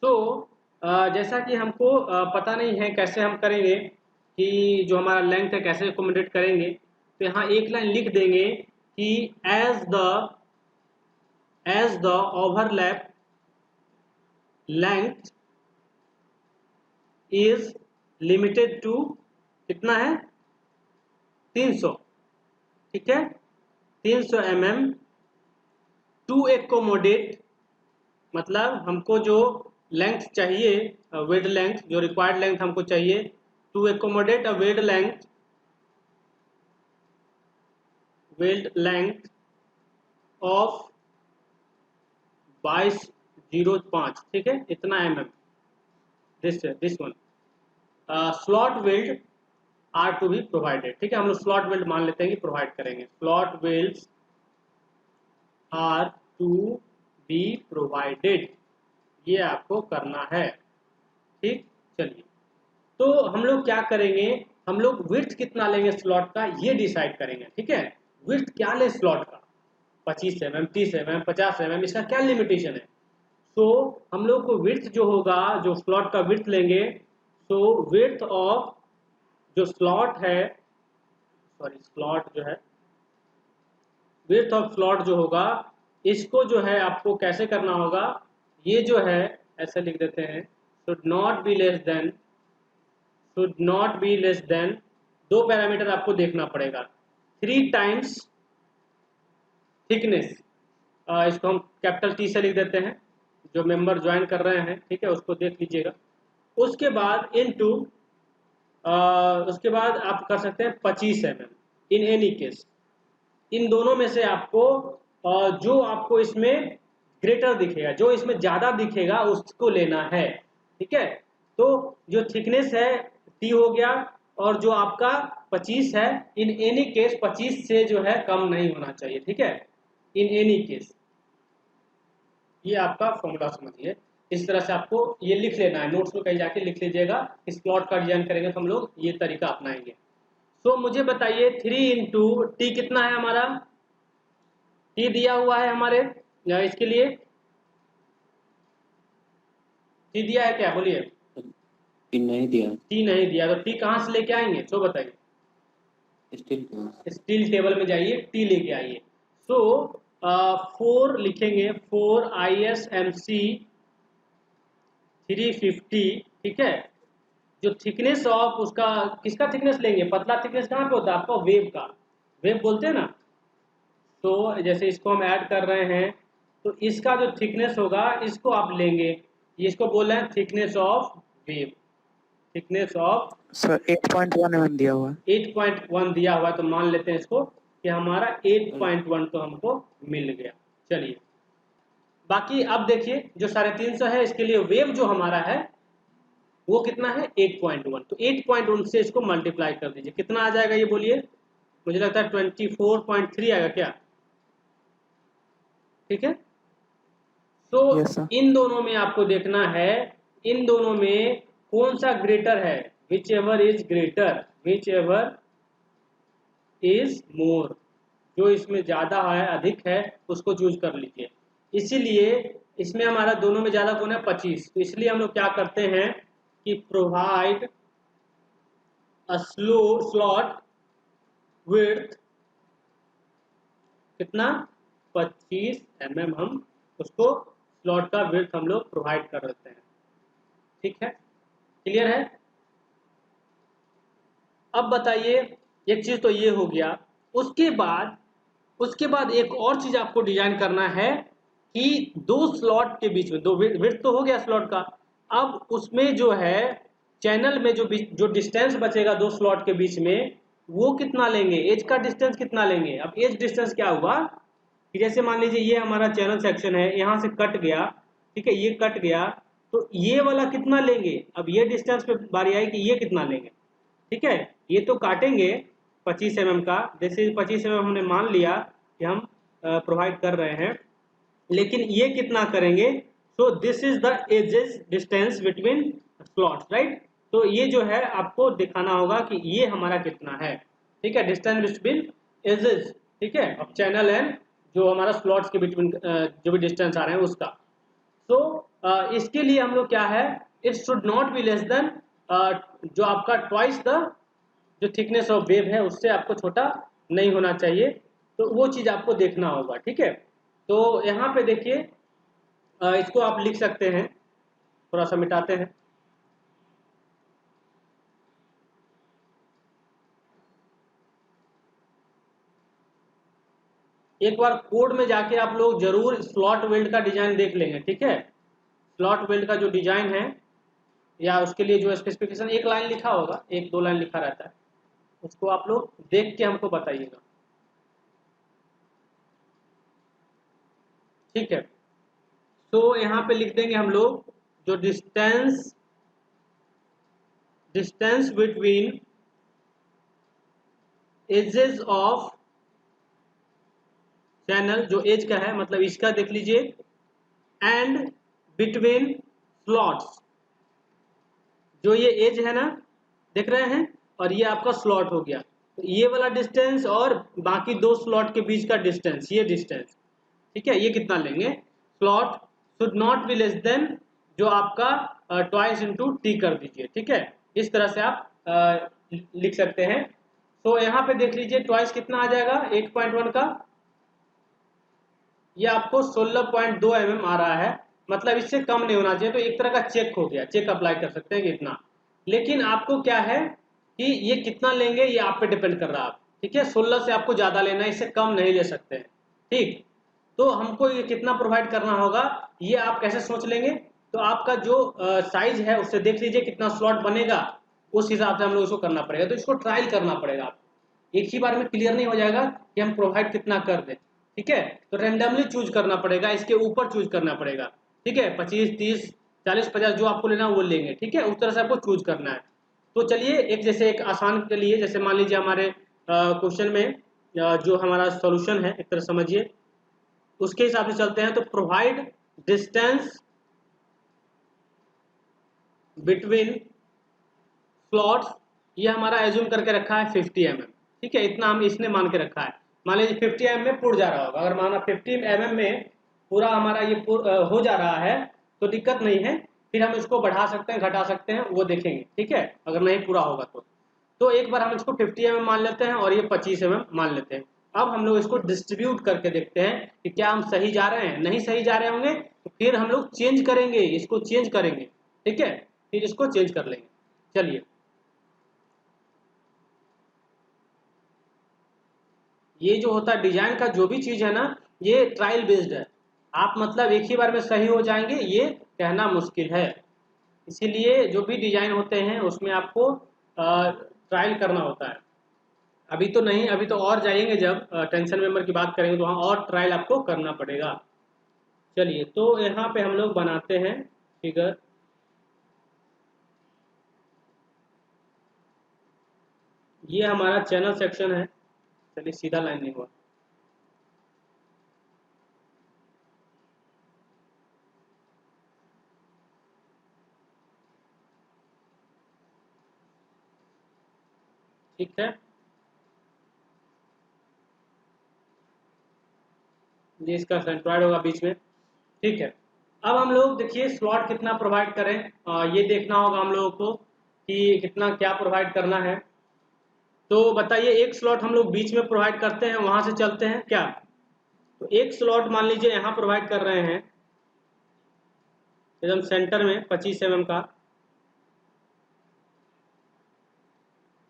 तो जैसा कि हमको पता नहीं है कैसे हम करेंगे कि जो हमारा लेंथ है कैसे अकोमोडेट करेंगे, तो यहाँ एक लाइन लिख देंगे कि as the overlap length is limited to, कितना है 300, ठीक है, 300 mm टू एकोमोडेट मतलब हमको जो लेंथ चाहिए, वेड लेंथ, जो रिक्वायर्ड लेंथ हमको चाहिए to accommodate a weld length of 22.05, ठीक है, इतना mm, this one slot weld are to be provided, ठीक है, हम लोग स्लॉट वेल्ड मान लेते हैं कि प्रोवाइड करेंगे, slot welds are to be provided, ये आपको करना है, ठीक। चलिए, तो हम लोग क्या करेंगे, हम लोग विड्थ कितना लेंगे स्लॉट का ये डिसाइड करेंगे, ठीक है। विड्थ क्या ले स्लॉट का, 25 mm, 30 mm, 50 mm, इसका क्या लिमिटेशन है। तो हम लोग को विड्थ जो होगा, जो स्लॉट का विड्थ लेंगे, तो विड्थ ऑफ जो स्लॉट है, सॉरी स्लॉट जो है, विड्थ ऑफ स्लॉट जो होगा, इसको जो है आपको कैसे करना होगा, ये जो है ऐसे लिख देते हैं, should not be less than, दो पैरामीटर आपको देखना पड़ेगा, 3 टाइम्स थिकनेस, इसको हम कैपिटल टी से लिख देते हैं, जो मेंबर ज्वाइन कर रहे हैं, ठीक है, उसको देख लीजिएगा। उसके बाद इनटू, उसके बाद आप कर सकते हैं 25 mm इन एनी केस, इन दोनों में से आपको जो आपको इसमें ग्रेटर दिखेगा, जो इसमें ज्यादा दिखेगा उसको लेना है, ठीक है। तो जो थिकनेस है टी हो गया, और जो आपका 25 है, इन एनी केस 25 से जो है कम नहीं होना चाहिए, ठीक है, इन एनी केस, ये आपका फॉर्मूला समझिए। इस तरह से आपको ये लिख लेना है, नोट्स में कहीं जाके लिख लीजिएगा, इस प्लॉट का डिजाइन करेंगे तो हम लोग ये तरीका अपनाएंगे। तो मुझे बताइए 3 इंटू टी कितना है हमारा, टी दिया हुआ है हमारे इसके लिए, टी दिया है क्या, बोलिए। टी नहीं दिया, टी नहीं दिया तो टी कहाँ से लेके आएंगे, तो बताइए, स्टील टेबल में जाइए, टी लेके आइए। सो 4 लिखेंगे, 4 ISMC 350, ठीक है। जो थिकनेस ऑफ उसका, किसका थिकनेस लेंगे, पतला थिकनेस कहाँ पे होता है आपका, वेव का, वेव बोलते हैं ना। तो जैसे इसको हम ऐड कर रहे हैं, तो इसका जो थिकनेस होगा इसको आप लेंगे, इसको बोल रहे हैं thickness of wave, thickness of sir 8.1 mm दिया हुआ है। 8.1 दिया हुआ है, तो मान लेते हैं इसको कि हमारा 8.1 तो हमको मिल गया। चलिए, बाकी अब देखिए जो 350 है, इसके लिए वेव जो हमारा है वो कितना है 8.1, तो 8.1 से इसको मल्टीप्लाई कर दीजिए, कितना आ जाएगा ये बोलिए, मुझे लगता है 24.3 आएगा क्या, ठीक है। तो यस सर। इन दोनों में आपको देखना है, इन दोनों में कौन सा ग्रेटर है, which ever is greater, which ever is more, जो इसमें ज्यादा है, अधिक है, उसको चूज कर लीजिए। इसीलिए इसमें हमारा दोनों में ज्यादा कौन है 25, तो इसलिए हम लोग क्या करते हैं कि प्रोवाइड अ स्लॉट विड्थ कितना 25 mm, हम उसको स्लॉट का विड्थ हम लोग प्रोवाइड कर देते हैं, ठीक है, क्लियर है। अब बताइए, एक चीज तो ये हो गया, उसके बाद एक और चीज आपको डिजाइन करना है कि दो स्लॉट के बीच में, दो विड्थ तो हो गया स्लॉट का, अब उसमें जो है चैनल में जो डिस्टेंस बचेगा दो स्लॉट के बीच में, वो कितना लेंगे, एज का डिस्टेंस कितना लेंगे। अब एज डिस्टेंस क्या हुआ कि जैसे मान लीजिए ये हमारा चैनल सेक्शन है, यहाँ से कट गया, ठीक है, ये कट गया, तो ये वाला कितना लेंगे, अब ये डिस्टेंस पे बारी आई कि ये कितना लेंगे, ठीक है। ये तो काटेंगे 25 mm का, जैसे 25 mm हमने मान लिया कि हम प्रोवाइड कर रहे हैं, लेकिन ये कितना करेंगे, so this is the edges distance between slots, right. तो ये जो है आपको दिखाना होगा कि ये हमारा कितना है, ठीक है, डिस्टेंस बिटवीन एजेस, ठीक है, अब चैनल एंड जो हमारा स्लॉट्स के बिटवीन जो भी डिस्टेंस आ रहे हैं उसका। तो इसके लिए हम लोग क्या है, it should not be less than, जो आपका ट्वाइस द जो थिकनेस ऑफ वेव है उससे आपको छोटा नहीं होना चाहिए, तो वो चीज आपको देखना होगा, ठीक है। तो यहाँ पे देखिए, इसको आप लिख सकते हैं, थोड़ा सा मिटाते हैं, एक बार कोड में जाके आप लोग जरूर स्लॉट वेल्ड का डिजाइन देख लेंगे, ठीक है। स्लॉट वेल्ड का जो डिजाइन है या उसके लिए जो स्पेसिफिकेशन एक लाइन लिखा होगा, एक दो लाइन लिखा रहता है, उसको आप लोग देख के हमको बताइएगा, ठीक है। तो यहाँ पे लिख देंगे हम लोग जो distance between edges of channel, जो एज का है मतलब इसका देख लीजिए, एंड बिटवीन स्लॉट्स, जो ये एज है ना, देख रहे हैं, और ये आपका स्लॉट हो गया, तो ये वाला डिस्टेंस और बाकी दो स्लॉट के बीच का डिस्टेंस, ये डिस्टेंस, ठीक है, ये कितना लेंगे। Slot should not be less than, जो आपका ट्वाइस इंटू टी कर दीजिए, ठीक है। इस तरह से आप लिख सकते हैं। तो यहाँ पे देख लीजिए ट्वाइस कितना आ जाएगा 8.1 का, ये आपको 16.2 mm आ रहा है, मतलब इससे कम नहीं होना चाहिए, तो एक तरह का चेक हो गया, चेक अप्लाई कर सकते हैं कि इतना। लेकिन आपको क्या है कि ये कितना लेंगे ये आप पे डिपेंड कर रहा है, ठीक है। 16 से आपको ज़्यादा लेना है, इससे कम नहीं ले सकते हैं, ठीक। तो हमको ये कितना प्रोवाइड करना होगा, ये आप कैसे सोच लेंगे, तो आपका जो साइज है उससे देख लीजिए कितना स्लॉट बनेगा, उस हिसाब से हम लोग इसको करना पड़ेगा। तो इसको ट्रायल करना पड़ेगा, एक ही बार में क्लियर नहीं हो जाएगा कि हम प्रोवाइड कितना कर दें, ठीक है। तो रेंडमली चूज करना पड़ेगा, इसके ऊपर चूज करना पड़ेगा, ठीक है। 25, 30, 40, 50 जो आपको लेना है वो लेंगे, ठीक है, उस तरह से आपको चूज करना है। तो चलिए एक आसान के लिए, जैसे मान लीजिए हमारे क्वेश्चन में जो हमारा सॉल्यूशन है एक तरह समझिए, उसके हिसाब से चलते हैं। तो प्रोवाइड डिस्टेंस बिटवीन स्लॉट्स, ये हमारा एज्यूम करके रखा है 50 mm, ठीक है, इतना हम इसने मान के रखा है। मान लीजिए 50 mm में पुर जा रहा होगा, अगर माना 50 mm में पूरा हमारा ये हो जा रहा है तो दिक्कत नहीं है, फिर हम इसको बढ़ा सकते हैं घटा सकते हैं, वो देखेंगे, ठीक है, अगर नहीं पूरा होगा तो एक बार हम इसको 50 mm मान लेते हैं और ये 25 mm मान लेते हैं। अब हम लोग इसको डिस्ट्रीब्यूट करके देखते हैं कि क्या हम सही जा रहे हैं, नहीं सही जा रहे होंगे तो फिर हम लोग चेंज करेंगे, इसको चेंज करेंगे, ठीक है, फिर इसको चेंज कर लेंगे। चलिए ये जो होता है डिजाइन का जो भी चीज है ना, ये ट्रायल बेस्ड है, आप मतलब एक ही बार में सही हो जाएंगे ये कहना मुश्किल है। इसीलिए जो भी डिजाइन होते हैं उसमें आपको ट्रायल करना होता है। अभी तो नहीं, अभी तो और जाएंगे जब टेंशन मेंबर की बात करेंगे तो वहाँ और ट्रायल आपको करना पड़ेगा। चलिए तो यहाँ पे हम लोग बनाते हैं फिगर, ये हमारा चैनल सेक्शन है। चलिए सीधा लाइन नहीं हुआ, ठीक है, ये इसका सेंट्रॉइड होगा बीच में, ठीक है। अब हम लोग देखिए स्लॉट कितना प्रोवाइड करें, ये देखना होगा हम लोगों को कि कितना क्या प्रोवाइड करना है। तो बताइए एक स्लॉट हम लोग बीच में प्रोवाइड करते हैं, वहां से चलते हैं क्या। तो एक स्लॉट मान लीजिए यहाँ प्रोवाइड कर रहे हैं एकदम सेंटर में 25 mm का,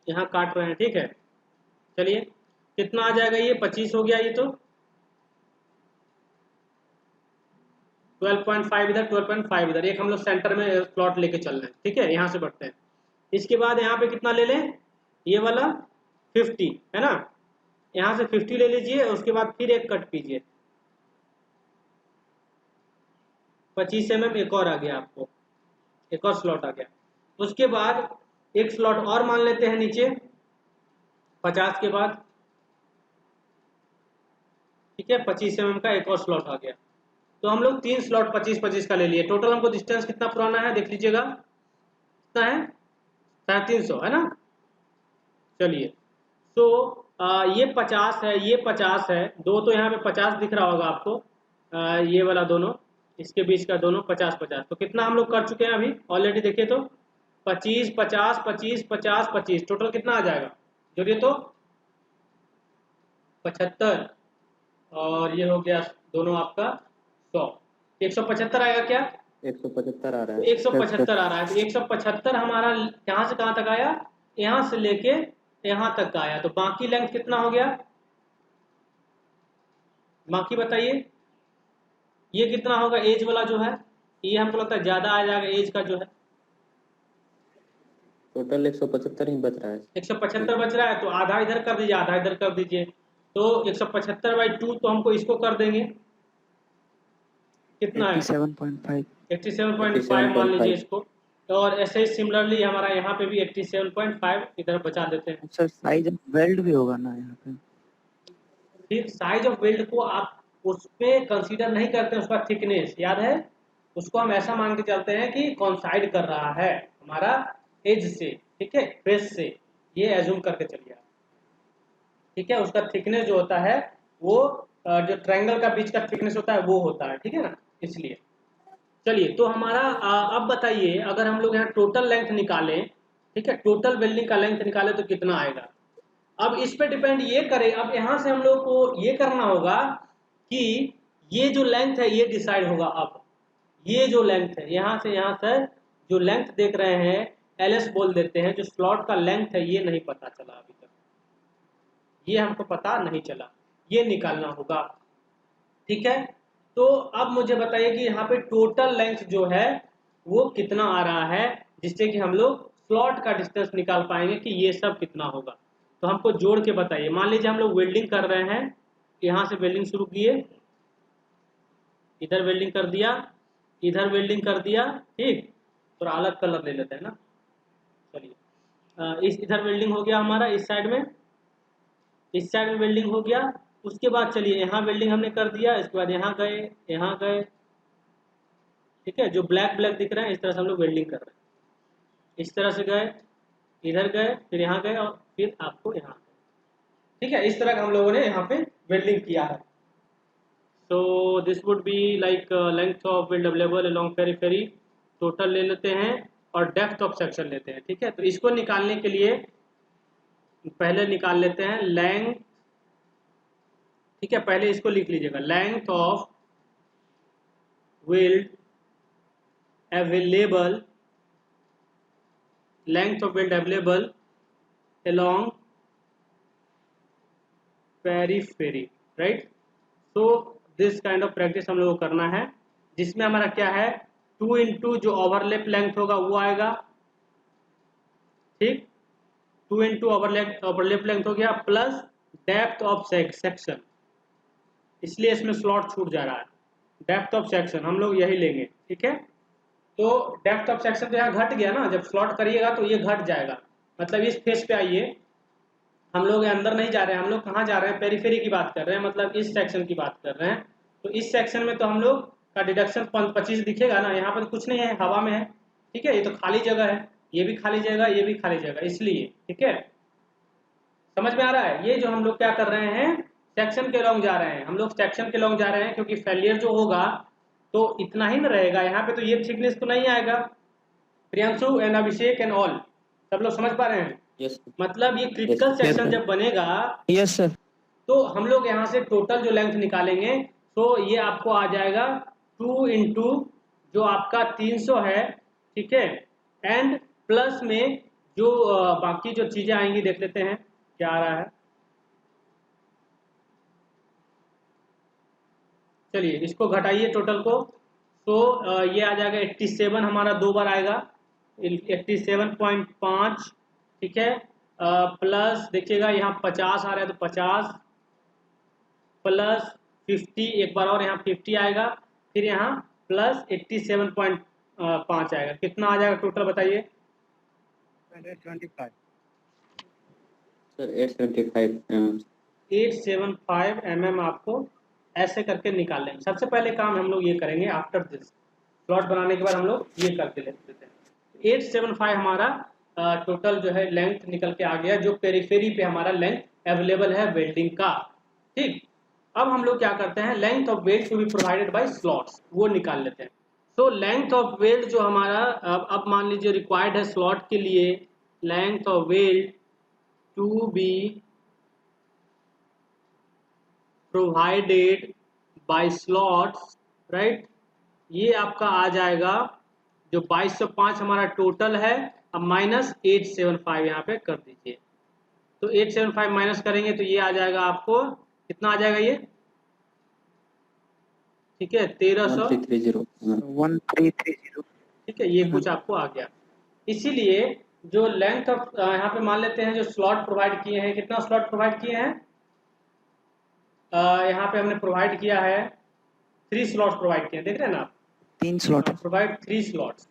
यहाँ काट रहे हैं, ठीक है। चलिए कितना आ जाएगा, ये 25 हो गया, ये तो 12.5 इधर 12.5 इधर, एक हम लोग सेंटर में स्लॉट लेके चल रहे हैं, ठीक है, यहाँ से बढ़ते हैं। इसके बाद यहाँ पे कितना ले लें, ये वाला 50 है ना, यहाँ से 50 ले लीजिए, उसके बाद फिर एक कट कीजिए 25 mm, एक और आ गया आपको, एक और स्लॉट आ गया। उसके बाद एक स्लॉट और मान लेते हैं नीचे 50 के बाद, ठीक है, 25 mm का एक और स्लॉट आ गया। तो हम लोग 3 स्लॉट 25-25 का ले लिए, टोटल हमको डिस्टेंस कितना पुराना है देख लीजिएगा, कितना है 350 है ना। चलिए तो ये 50 है, ये 50 है, दो तो यहाँ पे 50 दिख रहा होगा आपको, ये वाला दोनों, इसके बीच का दोनों 50-50, तो कितना हम लोग कर चुके हैं अभी ऑलरेडी, देखिए तो 25, 50, 25, 50, 25, टोटल कितना आ जाएगा, जोड़िए तो 75, और ये हो गया दोनों आपका 100, 175 आएगा क्या, 175 आ रहा है। 175 आ रहा है। तो 175 हमारा यहाँ से कहाँ तक आया, यहाँ से लेके यहाँ तक का आया, तो बाकी लेंथ कितना हो गया, बाकी बताइए ये कितना होगा एज वाला जो है, ये हमको लगता है ज़्यादा आ जाएगा एज का जो है। टोटल 175 ही बच रहा है। 175 बच रहा है, तो आधा इधर कर दीजिए आधा इधर कर दीजिए। तो 175/2 तो हमको इसको कर देंगे, कितना है 87.5। 87.5 मान लीजिए इसको। और ऐसे ही सिमिलरली हमारा यहाँ पे भी 87.5 इधर बचा देते हैं। सर साइज ऑफ वेल्ड भी होगा ना यहाँ पे? फिर साइज ऑफ वेल्ड को आप उस पर कंसीडर नहीं करते, उसका थिकनेस याद है, उसको हम ऐसा मान के चलते हैं कि कॉन्साइड कर रहा है हमारा एज से, ठीक है, फेस से, ये एज्यूम करके चलिए, ठीक है। उसका थिकनेस जो होता है वो जो ट्रायंगल का बीच का थिकनेस होता है वो होता है, ठीक है ना, इसलिए। चलिए तो हमारा अब बताइए अगर हम लोग यहाँ टोटल लेंथ निकालें, ठीक है, टोटल वेल्डिंग का लेंथ निकाले तो कितना आएगा। अब इस पे डिपेंड ये करे, अब यहाँ से हम लोग को ये करना होगा कि ये जो लेंथ है ये डिसाइड होगा। अब ये जो लेंथ है यहाँ से यहाँ तक जो लेंथ देख रहे हैं LS बोल देते हैं, जो स्लॉट का लेंथ है ये नहीं पता चला अभी तक, ये हमको पता नहीं चला, ये निकालना होगा, ठीक है। तो अब मुझे बताइए कि यहाँ पे टोटल लेंथ जो है वो कितना आ रहा है, जिससे कि हम लोग स्लॉट का डिस्टेंस निकाल पाएंगे कि ये सब कितना होगा। तो हमको जोड़ के बताइए, मान लीजिए हम लोग वेल्डिंग कर रहे हैं, यहाँ से वेल्डिंग शुरू किए, इधर वेल्डिंग कर दिया, इधर वेल्डिंग कर दिया, ठीक, थोड़ा अलग कलर ले लेते हैं ना, चलिए इस इधर वेल्डिंग हो गया हमारा, इस साइड में, इस साइड में वेल्डिंग हो गया। उसके बाद चलिए यहाँ वेल्डिंग हमने कर दिया, इसके बाद यहाँ गए, यहाँ गए, ठीक है, जो ब्लैक ब्लैक दिख रहा है इस तरह से हम लोग वेल्डिंग कर रहे हैं, इस तरह से गए, इधर गए, फिर यहाँ गए और फिर आपको यहाँ, ठीक है, इस तरह का हम लोगों ने यहाँ पे वेल्डिंग किया है। So this would be like length of weld available along periphery, total ले लेते हैं और डेप्थ ऑफ सेक्शन लेते हैं, ठीक है। तो इसको निकालने के लिए पहले निकाल लेते हैं लेंथ, ठीक है, पहले इसको लिख लीजिएगा, length of weld available, length of weld available along periphery, right. तो दिस काइंड ऑफ प्रैक्टिस हम लोग को करना है, जिसमें हमारा क्या है 2 इंटू जो ओवरलैप लेंथ होगा वो आएगा, ठीक, 2 इंटू ओवरलैप लेंथ हो गया, प्लस डेप्थ ऑफ सेक्शन, इसलिए इसमें स्लॉट छूट जा रहा है, डेप्थ ऑफ सेक्शन हम लोग यही लेंगे, ठीक है। तो डेप्थ ऑफ सेक्शन तो यहाँ घट गया ना, जब स्लॉट करिएगा तो ये घट जाएगा, मतलब इस फेस पे आइए, हम लोग अंदर नहीं जा रहे हैं, हम लोग कहाँ जा रहे हैं, पेरीफेरी की बात कर रहे हैं, मतलब इस सेक्शन की बात कर रहे हैं। तो इस सेक्शन में तो हम लोग का डिडक्शन 25 दिखेगा ना, यहाँ पर कुछ नहीं है, हवा में है, ठीक है, ये तो खाली जगह है, ये भी खाली जगह, ये भी खाली जगह, इसलिए, ठीक है, समझ में आ रहा है। ये जो हम लोग क्या कर रहे हैं सेक्शन के लॉन्ग जा रहे हैं, हम लोग सेक्शन के लॉन्ग जा रहे हैं, क्योंकि फेलियर जो होगा तो इतना ही ना रहेगा, यहाँ पे तो ये थिकनेस तो नहीं आएगा। Priyanshu and Abhishek and all, सब लोग समझ पा रहे हैं? यस मतलब ये क्रिटिकल सेक्शन जब बनेगा यस सर। तो हम लोग यहाँ से टोटल जो लेंथ निकालेंगे, तो ये आपको आ जाएगा 2 इंटू जो आपका 300 है, ठीक है, एंड प्लस में जो बाकी जो चीजें आएंगी देख लेते हैं क्या आ रहा है। चलिए इसको घटाइए टोटल को, तो ये आ जाएगा 87, हमारा 2 बार आएगा 87.5, ठीक है, प्लस देखिएगा यहाँ 50 आ रहा है तो 50 प्लस 50 एक बार और यहाँ 50 आएगा, फिर यहाँ प्लस 87.5 आएगा, कितना आ जाएगा टोटल बताइए। 825 सर 875 875 mm आपको ऐसे करके निकाल लेंगे। सबसे पहले काम हम लोग ये करेंगे, आफ्टर दिस प्लॉट बनाने के बाद हम लोग ये करके लेते हैं। 875 हमारा टोटल जो है लेंथ निकल के आ गया, जो पेरीफेरी पे हमारा लेंथ अवेलेबल है वेल्डिंग का, ठीक। अब हम लोग क्या करते हैं, length of weld to be provided by slots वो निकाल लेते हैं। तो लेंथ ऑफ वेल्ड जो हमारा अब मान लीजिए रिक्वायर्ड है स्लॉट के लिए, length of weld to be provided by slots, right, ये आपका आ जाएगा जो 2205 हमारा टोटल है, अब माइनस 875 यहाँ पे कर दीजिए, तो 875 माइनस करेंगे तो ये आ जाएगा आपको कितना आ जाएगा, ये ठीक है 1300, 1330 1330। ठीक है ये कुछ आपको आ गया। इसीलिए जो लेंथ ऑफ यहाँ पे मान लेते हैं जो स्लॉट प्रोवाइड किए हैं, कितना स्लॉट प्रोवाइड किए हैं, यहाँ पे हमने प्रोवाइड किया है 3 स्लॉट्स प्रोवाइड किए हैं, देख रहे हैं ना आप, 3 स्लॉट। Provide 3 slots.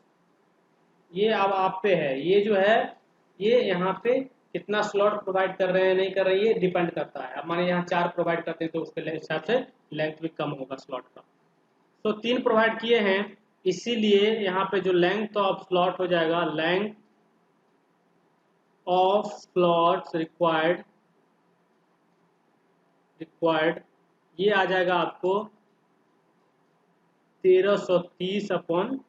ये अब आप पे है, ये जो है ये यहाँ पे कितना स्लॉट प्रोवाइड कर रहे हैं नहीं कर रहे हैं ये डिपेंड करता है। अब माने यहाँ 4 प्रोवाइड करते हैं तो उसके हिसाब से लेंथ भी कम होगा स्लॉट का। तो 3 प्रोवाइड किए हैं, इसीलिए यहाँ पे जो लेंथ ऑफ स्लॉट हो जाएगा, लेंथ ऑफ स्लॉट्स रिक्वायर्ड ये आ जाएगा आपको 1330 अपॉन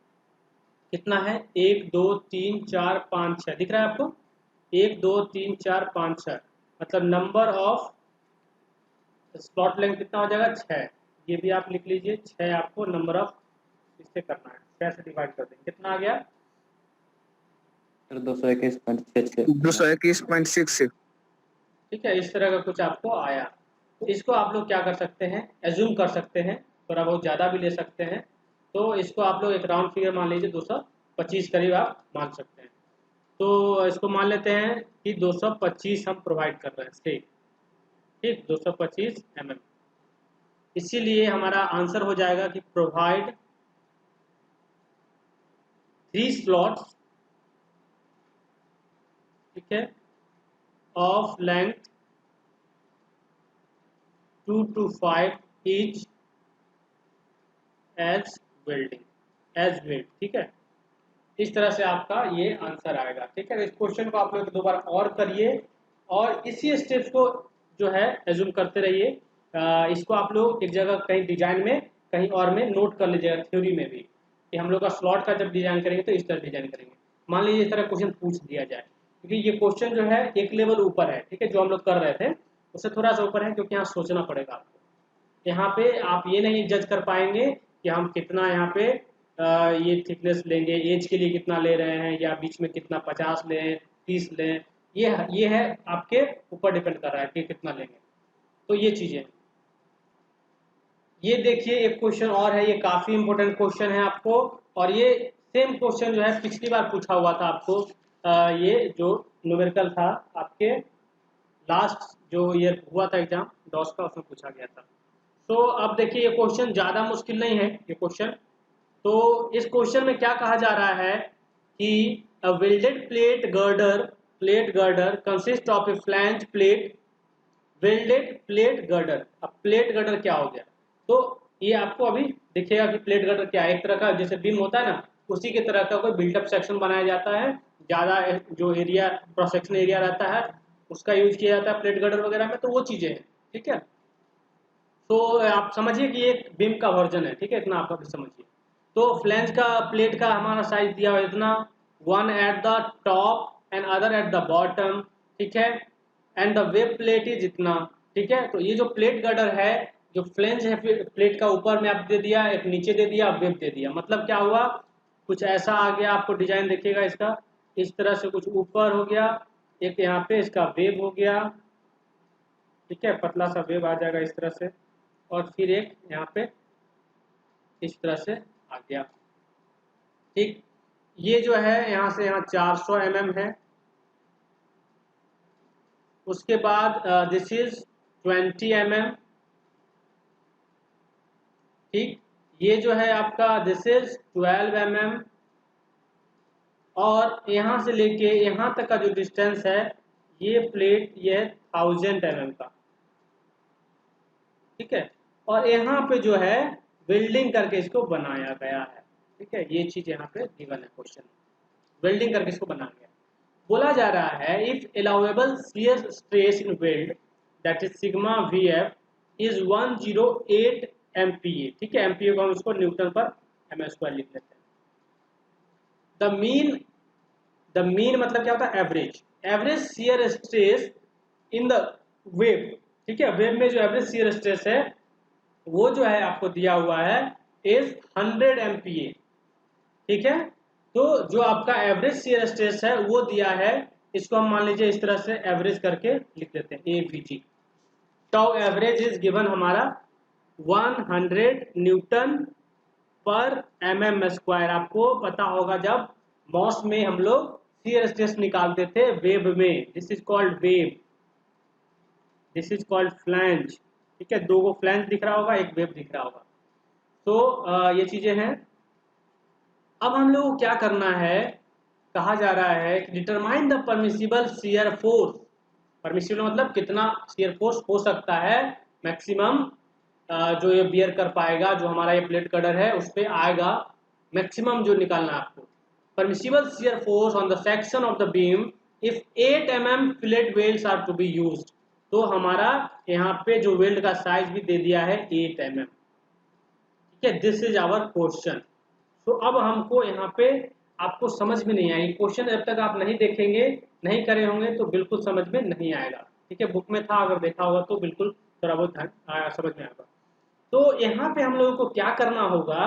कितना है 1 2 3 4 5 6 दिख रहा है आपको, 1 2 3 4 5 6 मतलब नंबर ऑफ स्लॉट लेंथ कितना हो जाएगा 6। ये भी आप लिख लीजिए 6 आपको नंबर ऑफ इससे करना है, 6 से डिवाइड कर देंगे कितना आ गया 221.66 221.66। ठीक है इस तरह का कुछ आपको आया। तो इसको आप लोग क्या कर सकते हैं, एज्यूम कर सकते हैं, थोड़ा बहुत ज़्यादा भी ले सकते हैं। तो इसको आप लोग एक राउंड फिगर मान लीजिए 225 करीब आप मान सकते हैं। तो इसको मान लेते हैं कि 225 हम प्रोवाइड कर रहे हैं स्टेक, ठीक 225 mm। इसीलिए हमारा आंसर हो जाएगा कि प्रोवाइड 3 स्लॉट्स, ठीक है of length 2 to 5 each as weight, ठीक है इस तरह से आपका ये आंसर आएगा। ठीक है इस क्वेश्चन को आप लोग दोबारा और करिए और इसी स्टेप्स को जो है एज्यूम करते रहिए। इसको आप लोग एक जगह कहीं डिजाइन में कहीं और में नोट कर लीजिएगा, थ्योरी में भी कि हम लोग का स्लॉट का जब डिजाइन करेंगे तो इस तरह डिजाइन करेंगे। मान लीजिए इस तरह क्वेश्चन पूछ दिया जाए, क्योंकि ये क्वेश्चन जो है एक लेवल ऊपर है, ठीक है जो हम लोग कर रहे थे उससे थोड़ा सा ऊपर है, क्योंकि यहाँ सोचना पड़ेगा आपको। यहाँ पे आप ये नहीं जज कर पाएंगे कि हम कितना यहाँ पे ये थिकनेस लेंगे, एज के लिए कितना ले रहे हैं या बीच में कितना 50 लें 30 लें, ये है आपके ऊपर डिपेंड कर रहा है कि कितना लेंगे। तो ये चीजें, ये देखिए एक क्वेश्चन और है, ये काफी इंपॉर्टेंट क्वेश्चन है आपको, और ये सेम क्वेश्चन जो है पिछली बार पूछा हुआ था आपको। ये जो न्यूमेरिकल था आपके लास्ट जो ईयर हुआ था एग्जाम डॉस का, उसमें पूछा गया था। तो अब देखिए ये क्वेश्चन ज़्यादा मुश्किल नहीं है ये क्वेश्चन। तो इस क्वेश्चन में क्या कहा जा रहा है कि a welded plate girder consist of a flange plate, welded plate girder. अब प्लेट गर्डर क्या हो गया, तो ये आपको अभी दिखेगा कि प्लेट गर्डर क्या है। एक तरह का जैसे बीम होता है ना, उसी के तरह का कोई बिल्टअप सेक्शन बनाया जाता है, ज़्यादा जो एरिया क्रॉस सेक्शन एरिया रहता है उसका यूज किया जाता है प्लेट गर्डर वगैरह में। तो वो चीज़ें हैं, ठीक है। तो आप समझिए कि एक बीम का वर्जन है, ठीक है इतना आप अभी समझिए। तो फ्लैंज का प्लेट का हमारा साइज दिया हुआ है इतना, 1 at the top and other at the bottom, ठीक है, and the web plate is इतना, ठीक है। तो ये जो प्लेट गर्डर है, जो फ्लैंज है प्लेट का ऊपर में आप दे दिया, एक नीचे दे दिया, वेब दे दिया, मतलब क्या हुआ कुछ ऐसा आ गया। आपको डिजाइन देखिएगा इसका, इस तरह से कुछ ऊपर हो गया, एक यहाँ पे इसका वेब हो गया, ठीक है पतला सा वेब आ जाएगा इस तरह से, और फिर एक यहाँ पे इस तरह से आ गया, ठीक। ये जो है यहाँ से यहाँ 400 mm है। उसके बाद दिस इज 20 mm, ठीक। ये जो है आपका दिस इज 12 mm, और यहाँ से लेके यहाँ तक का जो डिस्टेंस है ये प्लेट ये है 1000 mm का, ठीक है। और यहाँ पे जो है वेल्डिंग करके इसको बनाया गया है, ठीक है। ये चीज यहाँ पे गिवन है क्वेश्चन, वेल्डिंग करके इसको बनाया गया। बोला जा रहा है if allowable shear stress in weld that is sigma VF is 108 MPa, ठीक है। एमपीए को हम इसको न्यूटन पर m² लिख लेते हैं। द मीन मतलब क्या होता है average shear stress in the wave, ठीक है। वेव में जो एवरेज शियर स्ट्रेस है वो जो है आपको दिया हुआ है इज 100 MPa, ठीक है। तो जो आपका एवरेज शियर स्ट्रेस है वो दिया है, इसको हम मान लीजिए इस तरह से एवरेज करके लिख देते हैं AVG। Tau average is given हमारा 100 न्यूटन पर mm²। आपको पता होगा जब मॉस में हम लोग शियर स्ट्रेस निकालते थे वेब में, this is called web, this is called flange. ठीक है, दो फ्लैंज दिख रहा होगा, एक वेब दिख रहा होगा। तो ये चीजें हैं। अब हम लोग को क्या करना है, कहा जा रहा है कि determine the permissible shear force. Permissible मतलब कितना शियर फोर्स हो सकता है मैक्सिमम, जो ये बियर कर पाएगा, जो हमारा ये प्लेट कटर है उस पर आएगा मैक्सिमम जो निकालना है आपको। Permissible shear force on the section of the beam if 8 mm fillet welds are to be used. तो हमारा यहाँ पे जो वेल्ड का साइज भी दे दिया है 8 mm। ठीक है, दिस इज आवर क्वेश्चन। तो अब हमको यहाँ पे आपको समझ में नहीं आएगी क्वेश्चन, जब तक आप नहीं देखेंगे, नहीं करे होंगे तो बिल्कुल समझ में नहीं आएगा। ठीक है, बुक में था, अगर देखा होगा तो बिल्कुल थोड़ा बहुत समझ में आएगा। तो यहाँ पे हम लोगों को क्या करना होगा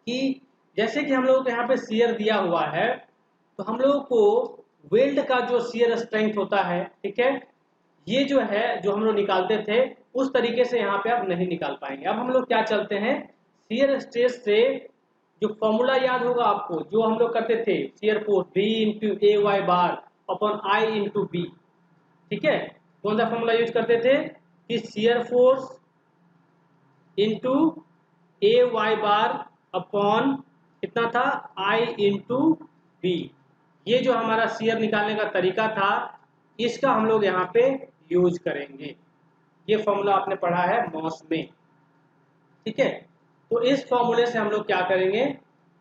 कि जैसे कि हम लोगों को यहाँ पे शियर दिया हुआ है, तो हम लोगों को वेल्ड का जो शियर स्ट्रेंथ होता है, ठीक है, ये जो है जो हम लोग निकालते थे उस तरीके से यहाँ पे आप नहीं निकाल पाएंगे। अब हम लोग क्या चलते हैं, शियर स्ट्रेस से जो फॉर्मूला याद होगा आपको, जो हम लोग करते थे shear force V into A Y bar upon I into B. ठीक है, कौन सा फॉर्मूला यूज करते थे कि shear force into A Y bar upon कितना था I इंटू बी। ये जो हमारा शियर निकालने का तरीका था, इसका हम लोग यहाँ पे यूज करेंगे। ये फॉर्मूला आपने पढ़ा है मॉस में। ठीक है, तो इस फॉर्मूले से हम लोग क्या करेंगे,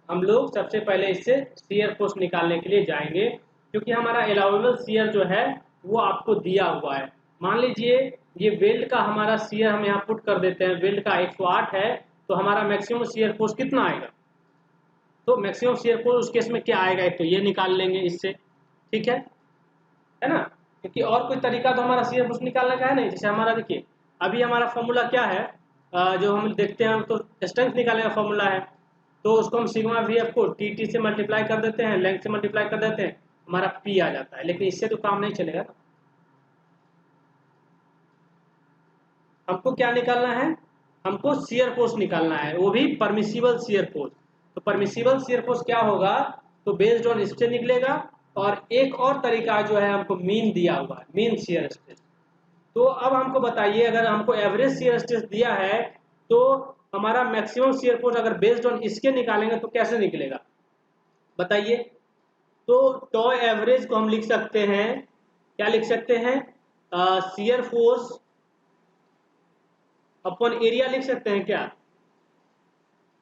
हम लोग सबसे पहले इससे शियर फोर्स निकालने के लिए जाएंगे, क्योंकि हमारा अलाउेबल शियर जो है वो आपको दिया हुआ है। मान लीजिए ये वेल्ड का हमारा शियर हम यहाँ पुट कर देते हैं, वेल्ड का 108 है, तो हमारा मैक्सिमम शियर फोर्स कितना आएगा, तो मैक्सिमम शियर फोर्स उस केस में क्या आएगा, एक तो ये निकाल लेंगे इससे। ठीक है ना, क्योंकि और कोई तरीका तो हमारा शियर फोर्स निकालने का है नहीं। जैसे हमारा देखिए अभी हमारा फॉर्मूला क्या है, जो हम देखते हैं तो स्ट्रेंथ निकालने का फॉर्मूला है, तो उसको हम सिग्मा वीएफ को टी से मल्टीप्लाई कर देते हैं, लेंथ से मल्टीप्लाई कर देते हैं, हमारा पी आ जाता है। लेकिन इससे तो काम नहीं चलेगा ना, हमको क्या निकालना है, हमको शियर फोर्स निकालना है, वो भी परमिसिबल शियर फोर्स। तो परमिसिबल शियर फोर्स क्या होगा, तो बेस्ड ऑन इससे निकलेगा। और एक और तरीका जो है हमको मीन दिया हुआ है, मीन शियर स्ट्रेस। तो अब हमको बताइए, अगर हमको एवरेज शियर स्ट्रेस दिया है तो हमारा मैक्सिमम शियर फोर्स अगर बेस्ड ऑन इसके निकालेंगे तो कैसे निकलेगा बताइए। तो टॉ एवरेज को हम लिख सकते हैं, क्या लिख सकते हैं, शियर फोर्स अपॉन एरिया लिख सकते हैं, क्या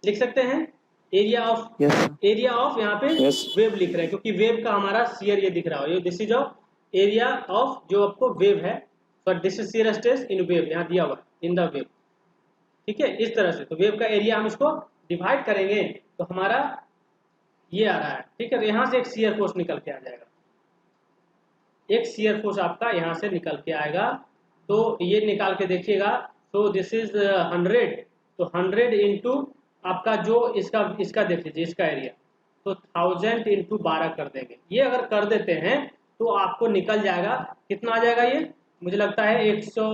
लिख सकते हैं, एरिया ऑफ, एरिया ऑफ यहाँ पे वेव लिख रहे हैं, क्योंकि वेव का हमारा शियर ये दिख रहा हो, ये this is of area of जो आपको वेव है, और this is shear stress in wave, यहाँ दिया हुआ इन द वेव। ठीक है, इस तरह से तो वेव का एरिया हम इसको डिवाइड करेंगे तो हमारा ये आ रहा है। ठीक है, तो यहाँ से एक शियर फोर्स निकल के आ जाएगा, एक शियर फोर्स आपका यहाँ से निकल के आएगा। तो ये निकाल के देखिएगा, तो दिस इज 100, तो 100 इंटू आपका जो इसका देख लीजिए इसका एरिया, तो 1000 इंटू 12 कर देंगे। ये अगर कर देते हैं तो आपको निकल जाएगा, कितना आ जाएगा ये, मुझे लगता है 100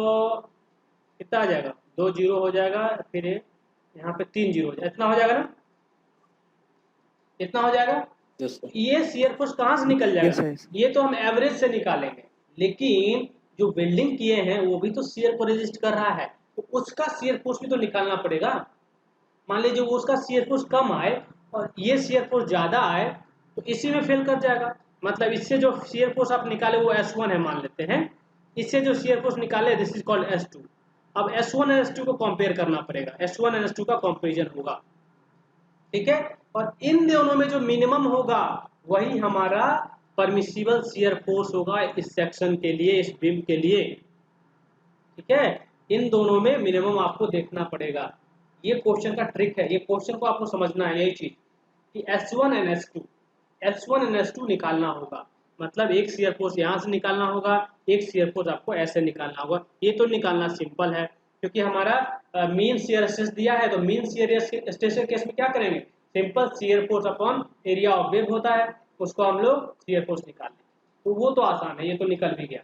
कितना आ जाएगा, 2 जीरो हो जाएगा, फिर यहाँ पे 3 जीरो हो जाएगा, इतना हो जाएगा ना, इतना हो जाएगा। ये शियर फोर्स कहाँ से निकल जाएगा, ये तो हम एवरेज से निकालेंगे, लेकिन जो वेल्डिंग किए हैं वो भी तो शियर को रेजिस्ट कर रहा है, तो उसका शियर फोर्स भी तो निकालना पड़ेगा। मान लीजिए वो उसका शियर फोर्स कम आए और ये शियर फोर्स ज्यादा आए, तो इसी में फेल कर जाएगा। मतलब इससे जो शियर फोर्स आप निकाले वो S1 है मान लेते हैं, इससे जो शियर फोर्स निकाले दिस इज कॉल्ड S2। अब S1 और S2 को कंपेयर करना पड़ेगा, S1 और S2 का कंपैरिजन होगा। ठीक है, और इन दोनों में जो मिनिमम होगा वही हमारा परमिसिबल शियर फोर्स होगा इस सेक्शन के लिए, इस बीम के लिए। ठीक है, इन दोनों में मिनिमम आपको देखना पड़ेगा। ये क्वेश्चन का ट्रिक है, ये क्वेश्चन को आपको समझना है, यही चीज कि S1 और S2, S1 और S2 निकालना होगा। मतलब एक शियर फोर्स यहाँ से निकालना होगा, एक शियर फोर्स आपको ऐसे निकालना होगा। ये तो निकालना सिंपल है, क्योंकि हमारा मीन शियर स्ट्रेस दिया है, तो मीन शियर स्ट्रेस के केस में क्या करेंगे, simple shear force upon area of wave होता है, उसको हम लोग शियर फोर्स निकाल लेंगे। तो वो तो आसान है, ये तो निकल भी गया।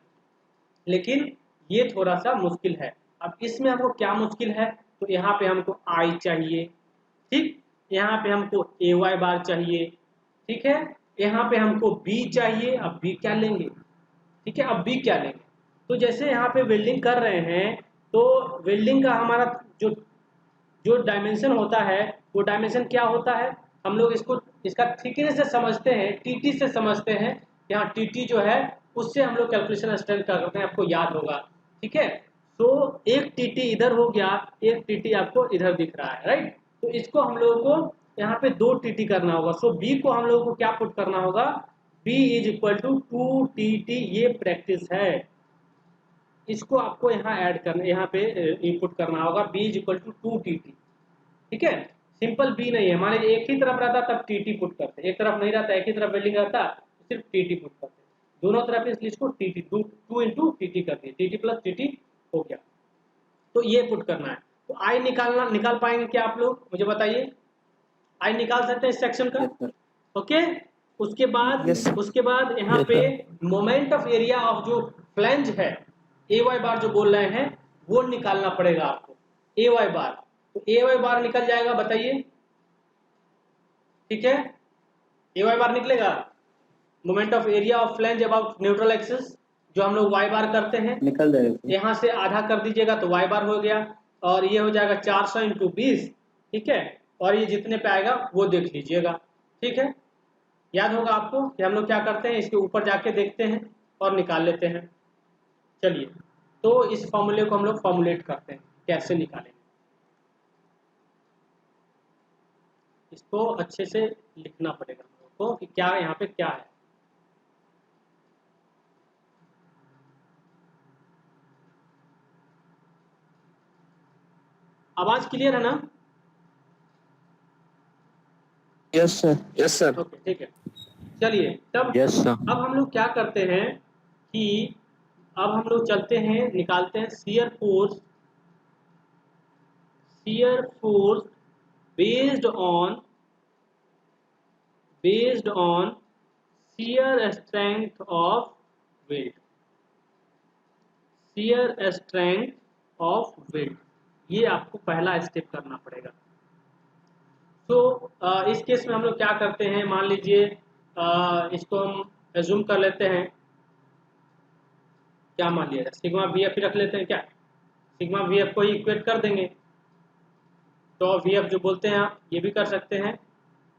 लेकिन ये थोड़ा सा मुश्किल है। अब इसमें आपको क्या मुश्किल है, तो यहाँ पे हमको आई चाहिए, ठीक। यहाँ पे हमको ए वाई बार चाहिए, ठीक है। यहाँ पे हमको बी चाहिए, अब बी क्या लेंगे, ठीक है, अब बी क्या लेंगे। तो जैसे यहाँ पे वेल्डिंग कर रहे हैं तो वेल्डिंग का हमारा जो जो डायमेंशन होता है वो डायमेंशन क्या होता है, हम लोग इसको इसका थिकनेस से समझते हैं, टीटी से समझते हैं। यहाँ टीटी जो है उससे हम लोग कैलकुलेशन स्ट्रेंथ करते हैं, आपको याद होगा, ठीक है। तो एक टीटी इधर हो गया, एक टीटी आपको इधर दिख रहा है, राइट। तो इसको हम लोगों को यहाँ पे 2 टीटी करना होगा। सो बी को हम लोगों को क्या पुट करना होगा, B is equal to 2 TT, ये प्रैक्टिस है। इसको आपको यहाँ ऐड करना, यहाँ पे इनपुट करना होगा, B is equal to 2 TT, ठीक है। सिंपल बी नहीं है, मान लीजिए एक ही तरफ रहता तब टीटी पुट करते, एक तरफ नहीं रहता, एक ही तरफ वेल्डिंग रहता तो सिर्फ टीटी पुट करते, दोनों तरफ इसलिए इसको टीटी 2 इंटू टीटी कर दिए, टीटी प्लस टीटी हो गया। तो ये पुट करना है। तो आई निकाल पाएंगे क्या आप लोग, मुझे बताइए, आई निकाल सकते हैं इस सेक्शन का, यस सर। ओके। उसके बाद Yes, sir. उसके बाद यहाँ पे मोमेंट ऑफ एरिया ऑफ जो फ्लैंज है, ए वाई बार जो बोल रहे हैं वो निकालना पड़ेगा आपको, ए वाई बार। तो ए वाई बार निकल जाएगा, बताइए, ठीक है। ए वाई बार निकलेगा, moment of area of flange about neutral axis, जो हम लोग वाई बार करते हैं, निकल जाएगा सर। यहाँ से आधा कर दीजिएगा तो वाई बार हो गया, और ये हो जाएगा 400 इंटू 20, ठीक है। और ये जितने पे आएगा वो देख लीजिएगा, ठीक है। याद होगा आपको कि हम लोग क्या करते हैं, इसके ऊपर जाके देखते हैं और निकाल लेते हैं। चलिए, तो इस फॉर्मूले को हम लोग फॉर्मुलेट करते हैं, कैसे निकालेंगे इसको अच्छे से लिखना पड़ेगा हम लोग को कि क्या यहाँ पे क्या है। आवाज क्लियर है ना? Yes, sir. Yes, sir. Okay, ठीक है। चलिए तब यस सर। अब हम लोग क्या करते हैं कि अब हम लोग चलते हैं, निकालते हैं shear force based on shear strength of weld, shear strength of weld, ये आपको पहला स्टेप करना पड़ेगा। तो इस केस में हम लोग क्या करते हैं, मान लीजिए इसको हम एज्यूम कर लेते हैं, क्या मान लिया जाए, सिग्मा वी एफ रख लेते हैं, क्या सिग्मा वी एफ को ही इक्वेट कर देंगे। तो वी एफ जो बोलते हैं आप ये भी कर सकते हैं,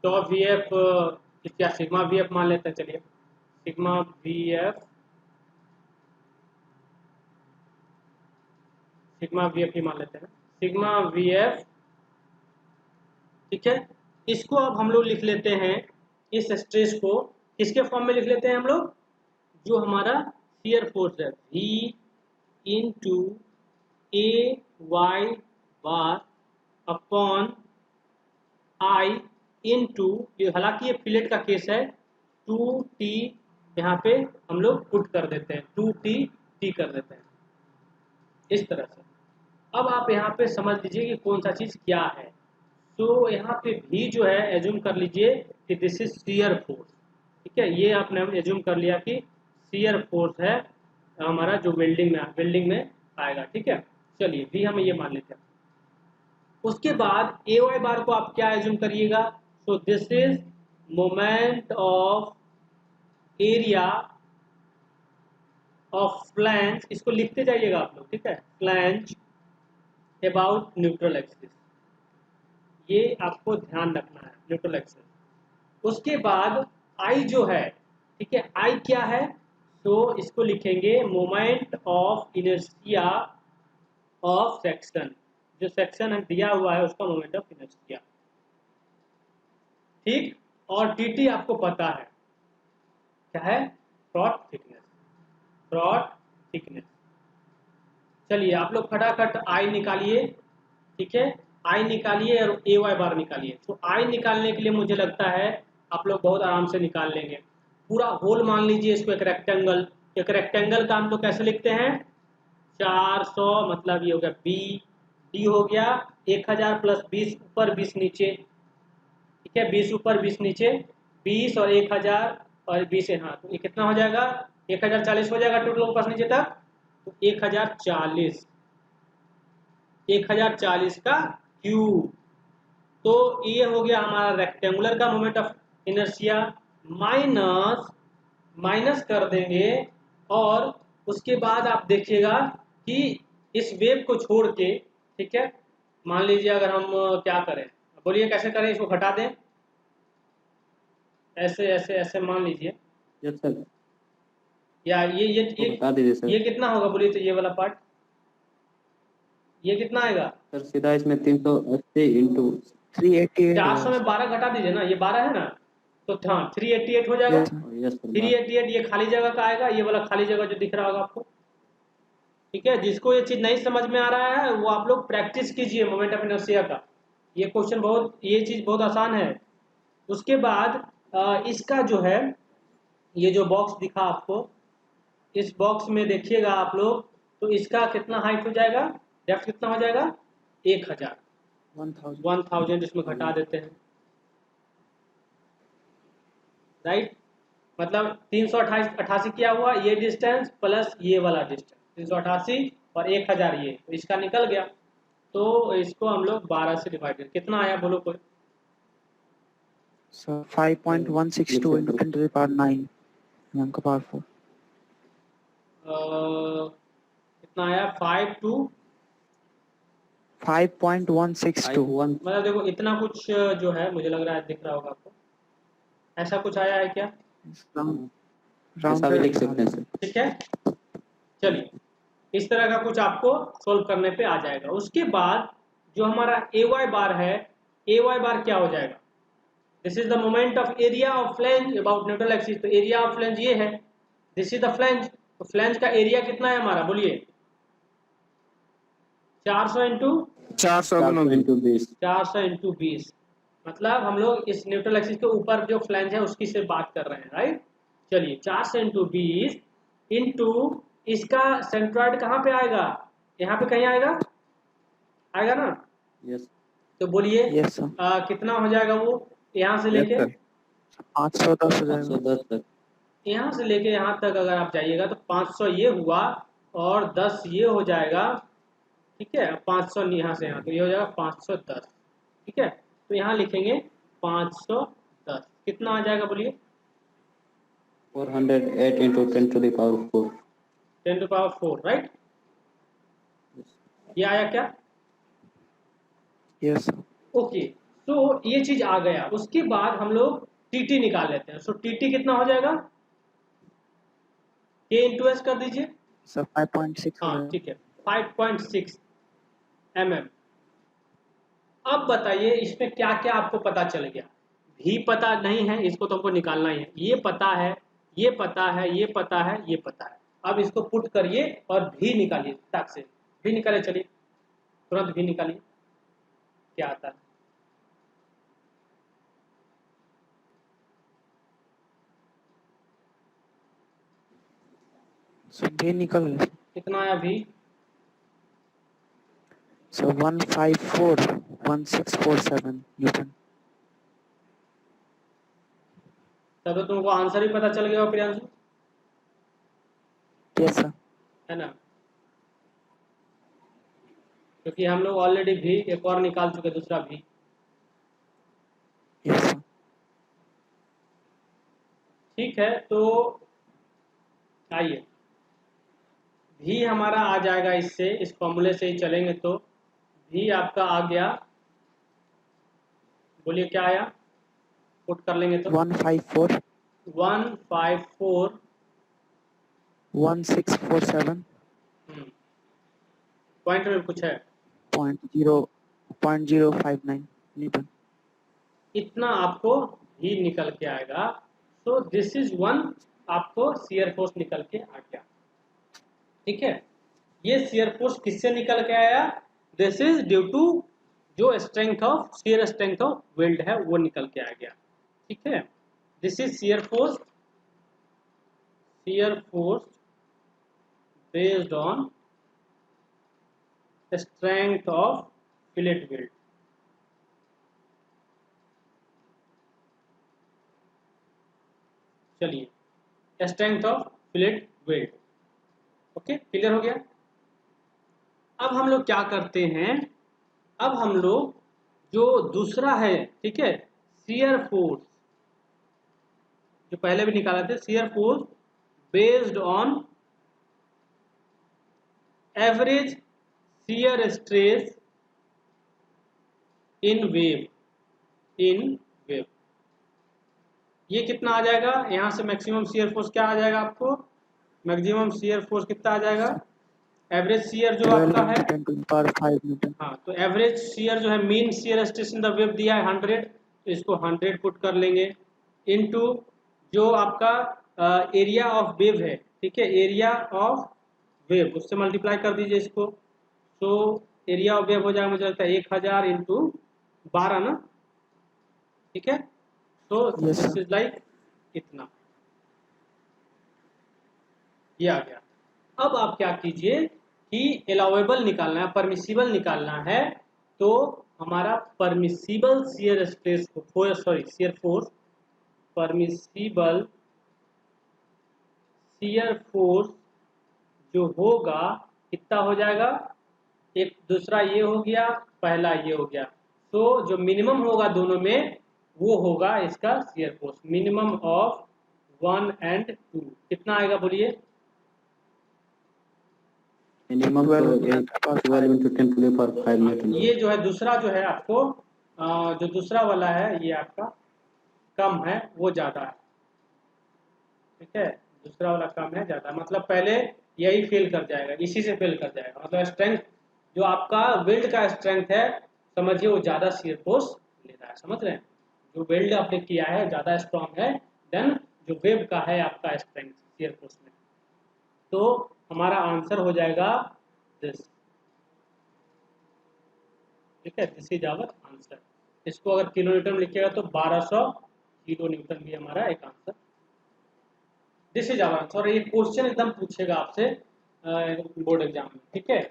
तो वी एफ क्या सिग्मा वी एफ मान लेते हैं, चलिए सिग्मा वी एफ ही मान लेते हैं, सिग्मा वी एफ, ठीक है। इसको अब हम लोग लिख लेते हैं, इस स्ट्रेस को किसके फॉर्म में लिख लेते हैं हम लोग, जो हमारा शियर फोर्स है, V into A Y bar upon I into, हालांकि ये फिलेट का केस है, 2T यहाँ पे हम लोग पुट कर देते हैं, 2T कर देते हैं इस तरह से। अब आप यहाँ पे समझ लीजिए कि कौन सा चीज़ क्या है। तो यहाँ पे भी जो है एज्यूम कर लीजिए कि दिस इज शियर फोर्स, ठीक है। ये आपने एज्यूम कर लिया कि शियर फोर्स है हमारा जो वेल्डिंग में आएगा, ठीक है। चलिए भी हम ये मान लेते हैं। उसके बाद ए वाई बार को आप क्या एज्यूम करिएगा, सो this is moment of area of flange, इसको लिखते जाइएगा आप लोग, ठीक है, फ्लैंज अबाउट न्यूट्रल एक्सिस, ये आपको ध्यान रखना है, न्यूट्रल एक्सिस। उसके बाद आई जो है, ठीक है, आई क्या है, तो इसको लिखेंगे moment of inertia of section, जो सेक्शन दिया हुआ है उसका मोमेंट ऑफ इनर्शिया, ठीक। और टीटी आपको पता है क्या है, फ्रॉट थिकनेस। चलिए आप लोग फटाफट आई निकालिए, ठीक है, आई निकालिए और ए वाई बार निकालिए। तो आई निकालने के लिए मुझे लगता है आप लोग बहुत आराम से निकाल लेंगे। पूरा होल मान लीजिए इसको एक रेक्टेंगल का हम लोग कैसे लिखते हैं, 400 मतलब ये हो गया बी, डी हो गया 1000 प्लस 20 ऊपर 20 नीचे, ठीक है, 20 ऊपर 20 नीचे, 20 और 1000 और 20 यहाँ, तो ये कितना हो जाएगा, 1040 हो जाएगा टोटल ऊपर नीचे तक, तो 1040, 1040 का क्यूब। तो ये हो गया हमारा रेक्टेंगुलर का मोमेंट ऑफ इनर्शिया, माइनस कर देंगे। और उसके बाद आप देखिएगा कि इस वेव को छोड़ के, ठीक है, मान लीजिए अगर हम क्या करें, बोलिए कैसे करें, इसको घटा दें, ऐसे ऐसे ऐसे मान लीजिए, यस सर, या तो बता दीजिए सर। ये कितना होगा बोलिए, तो ये वाला पार्ट ये कितना आएगा सर सीधा इसमें 380 इंटू 388 400 में 12 घटा दीजिए ना, ये 12 है ना, तो हाँ 388 हो जाएगा। Yes yes sir. 388 ये खाली जगह का आएगा, ये वाला खाली जगह जो दिख रहा होगा आपको, ठीक है। जिसको ये चीज नहीं समझ में आ रहा है वो आप लोग प्रैक्टिस कीजिए मोमेंट ऑफ इनर्शिया का, ये क्वेश्चन बहुत, ये चीज बहुत आसान है। उसके बाद इसका जो है, ये जो बॉक्स दिखा आपको, इस बॉक्स में देखिएगा आप लोग, तो इसका कितना हाइट हो जाएगा, डेप्थ कितना हो जाएगा, 1000, 1000 इसमें घटा देते हैं, राइट। मतलब 388 किया हुआ ये डिस्टेंस प्लस ये वाला डिस्टेंस 388 और 1000 ये, तो इसका निकल गया। तो इसको हम लोग 12 से डिवाइड करें, कितना आया बोलो कोई। So 5.162 into 10 to the power 9 mm का power 4. कितना आया, 5 to 5.162. 51 मतलब देखो इतना कुछ जो है, मुझे लग रहा है दिख रहा होगा आपको, ऐसा कुछ आया है क्या, ऐसा भी Rounded लिख सकते हैं सर। ठीक है। चलिए इस तरह का कुछ आपको सोल्व करने पे आ जाएगा। उसके बाद जो हमारा ए वाई बार है, ए वाई बार क्या हो जाएगा, this is the moment of area of flange about neutral axis. तो एरिया ऑफ फ्लैंज ये है, दिस इज द फ्लैंज। तो फ्लैंज का एरिया कितना है हमारा बोलिए, 400 इंटू 400 इंटू 20। 400 इंटू 20। मतलब हम लोग इस न्यूट्रल एक्सिस के ऊपर जो फ्लैंज है उसकी से बात कर रहे हैं, राइट। चलिए 400 इंटू 20 इंटू इसका सेंट्रॉइड कहाँ पे आएगा, यहाँ पे कहीं आएगा, आएगा ना। यस तो बोलिए Yes sir. कितना हो जाएगा वो, यहाँ से लेके 810 हो जाएगा. 510 सर। यहाँ से लेके यहाँ तक अगर आप जाइएगा तो 500 ये हुआ और 10 ये हो जाएगा, ठीक है। 500 यहाँ से यहाँ तो ये हो जाएगा 510, ठीक है। तो यहाँ लिखेंगे 510, कितना आ जाएगा बोलिए, 408 into 10 to the power 4। 10 to power 4, right. ये आया क्या, Yes sir. ओके। तो ये चीज आ गया। उसके बाद हम लोग टीटी निकाल लेते हैं। सो टीटी कितना हो जाएगा, के इंटू एस कर दीजिए, So 5.6 हो हाँ जाएगा. ठीक है, 5.6 mm। अब बताइए इसमें क्या क्या आपको पता चल गया, भी पता नहीं है, इसको तो हमको निकालना ही है, ये पता है, ये पता है, ये पता है, ये पता है। अब इसको पुट करिए और भी निकालिए, टक से भी निकालिए, चलिए तुरंत भी निकालिए, क्या आता है। So भी निकल गया. कितना आया भी, So 154.1647 Newton. तब तो तुमको आंसर ही पता चल गया होगा प्रियांशु, Yes sir. है ना, क्योंकि हम लोग ऑलरेडी भी एक और निकाल चुके, दूसरा भी। Yes sir. ठीक है, तो आइए भी हमारा आ जाएगा, इससे इस फॉर्मूले से ही चलेंगे तो भी आपका आ गया, बोलिए क्या आया, पुट कर लेंगे तो 154 154 1647 पॉइंट में कुछ है, .059 Newton. इतना आपको भी निकल के आएगा। तो दिस इज वन, आपको शियर फोर्स निकल के आ गया, ठीक है। ये शियर फोर्स किससे निकल के आया, दिस इज ड्यू टू जो strength of shear strength of weld है वो निकल के आ गया, ठीक है। This is shear force based on strength of fillet weld. चलिए strength of fillet weld, okay, clear हो गया। अब हम लोग क्या करते हैं, अब हम लोग जो दूसरा है, ठीक है, शियर फोर्स, जो पहले भी निकाला थे, shear force based on average shear stress in wave, ये कितना आ जाएगा, यहां से मैक्सिमम शियर फोर्स क्या आ जाएगा आपको, मैक्सिमम शियर फोर्स कितना आ जाएगा, एवरेज शियर जो 12 आपका है, into 10 to the power 5 Newton. हाँ, तो एवरेज शियर जो है, mean shear stress in the wave दिया है 100, तो इसको 100 पुट कर लेंगे, इनटू जो आपका एरिया ऑफ वेव है, ठीक है, एरिया ऑफ वेव, उससे मल्टीप्लाई कर दीजिए इसको, तो एरिया ऑफ वेव हो जाएगा, मुझे लगता है 1000 इंटू 12 ना, ठीक है, तो Yes, this sir. Is like इतना, ये आ गया। अब आप क्या कीजिए कि अलाउएबल निकालना है, परमिसिबल निकालना है, तो हमारा permissible shear stress shear force, permissible shear force जो होगा कितना हो जाएगा, एक दूसरा ये हो गया, पहला ये हो गया, तो जो मिनिमम होगा दोनों में वो होगा इसका shear force, minimum of 1 and 2 कितना आएगा बोलिए, minimum 12 into 10 to the power 5 Newton. ये जो है दूसरा जो है आपको जो दूसरा वाला है ये आपका कम है, वो ज्यादा है, ठीक है, दूसरा वाला कम है ज्यादा, मतलब पहले यही फेल कर जाएगा, इसी से फेल कर जाएगा, मतलब स्ट्रेंथ जो आपका वेल्ड का स्ट्रेंथ है, समझिए वो ज्यादा शियर फोर्स ले रहा है, समझ रहे हैं, जो वेल्ड आपने किया है ज्यादा स्ट्रॉन्ग है देन जो वेब का है आपका स्ट्रेंथ शियर फोर्स में, तो हमारा आंसर हो जाएगा दिस, ठीक है, दिस इज आवर आंसर। इसको अगर किलो न्यूटन में लिखिएगा तो 1200 किलो न्यूटन भी हमारा एक answer, this is our answer. और ये क्वेश्चन एकदम पूछेगा आपसे बोर्ड एग्जाम में, ठीक है,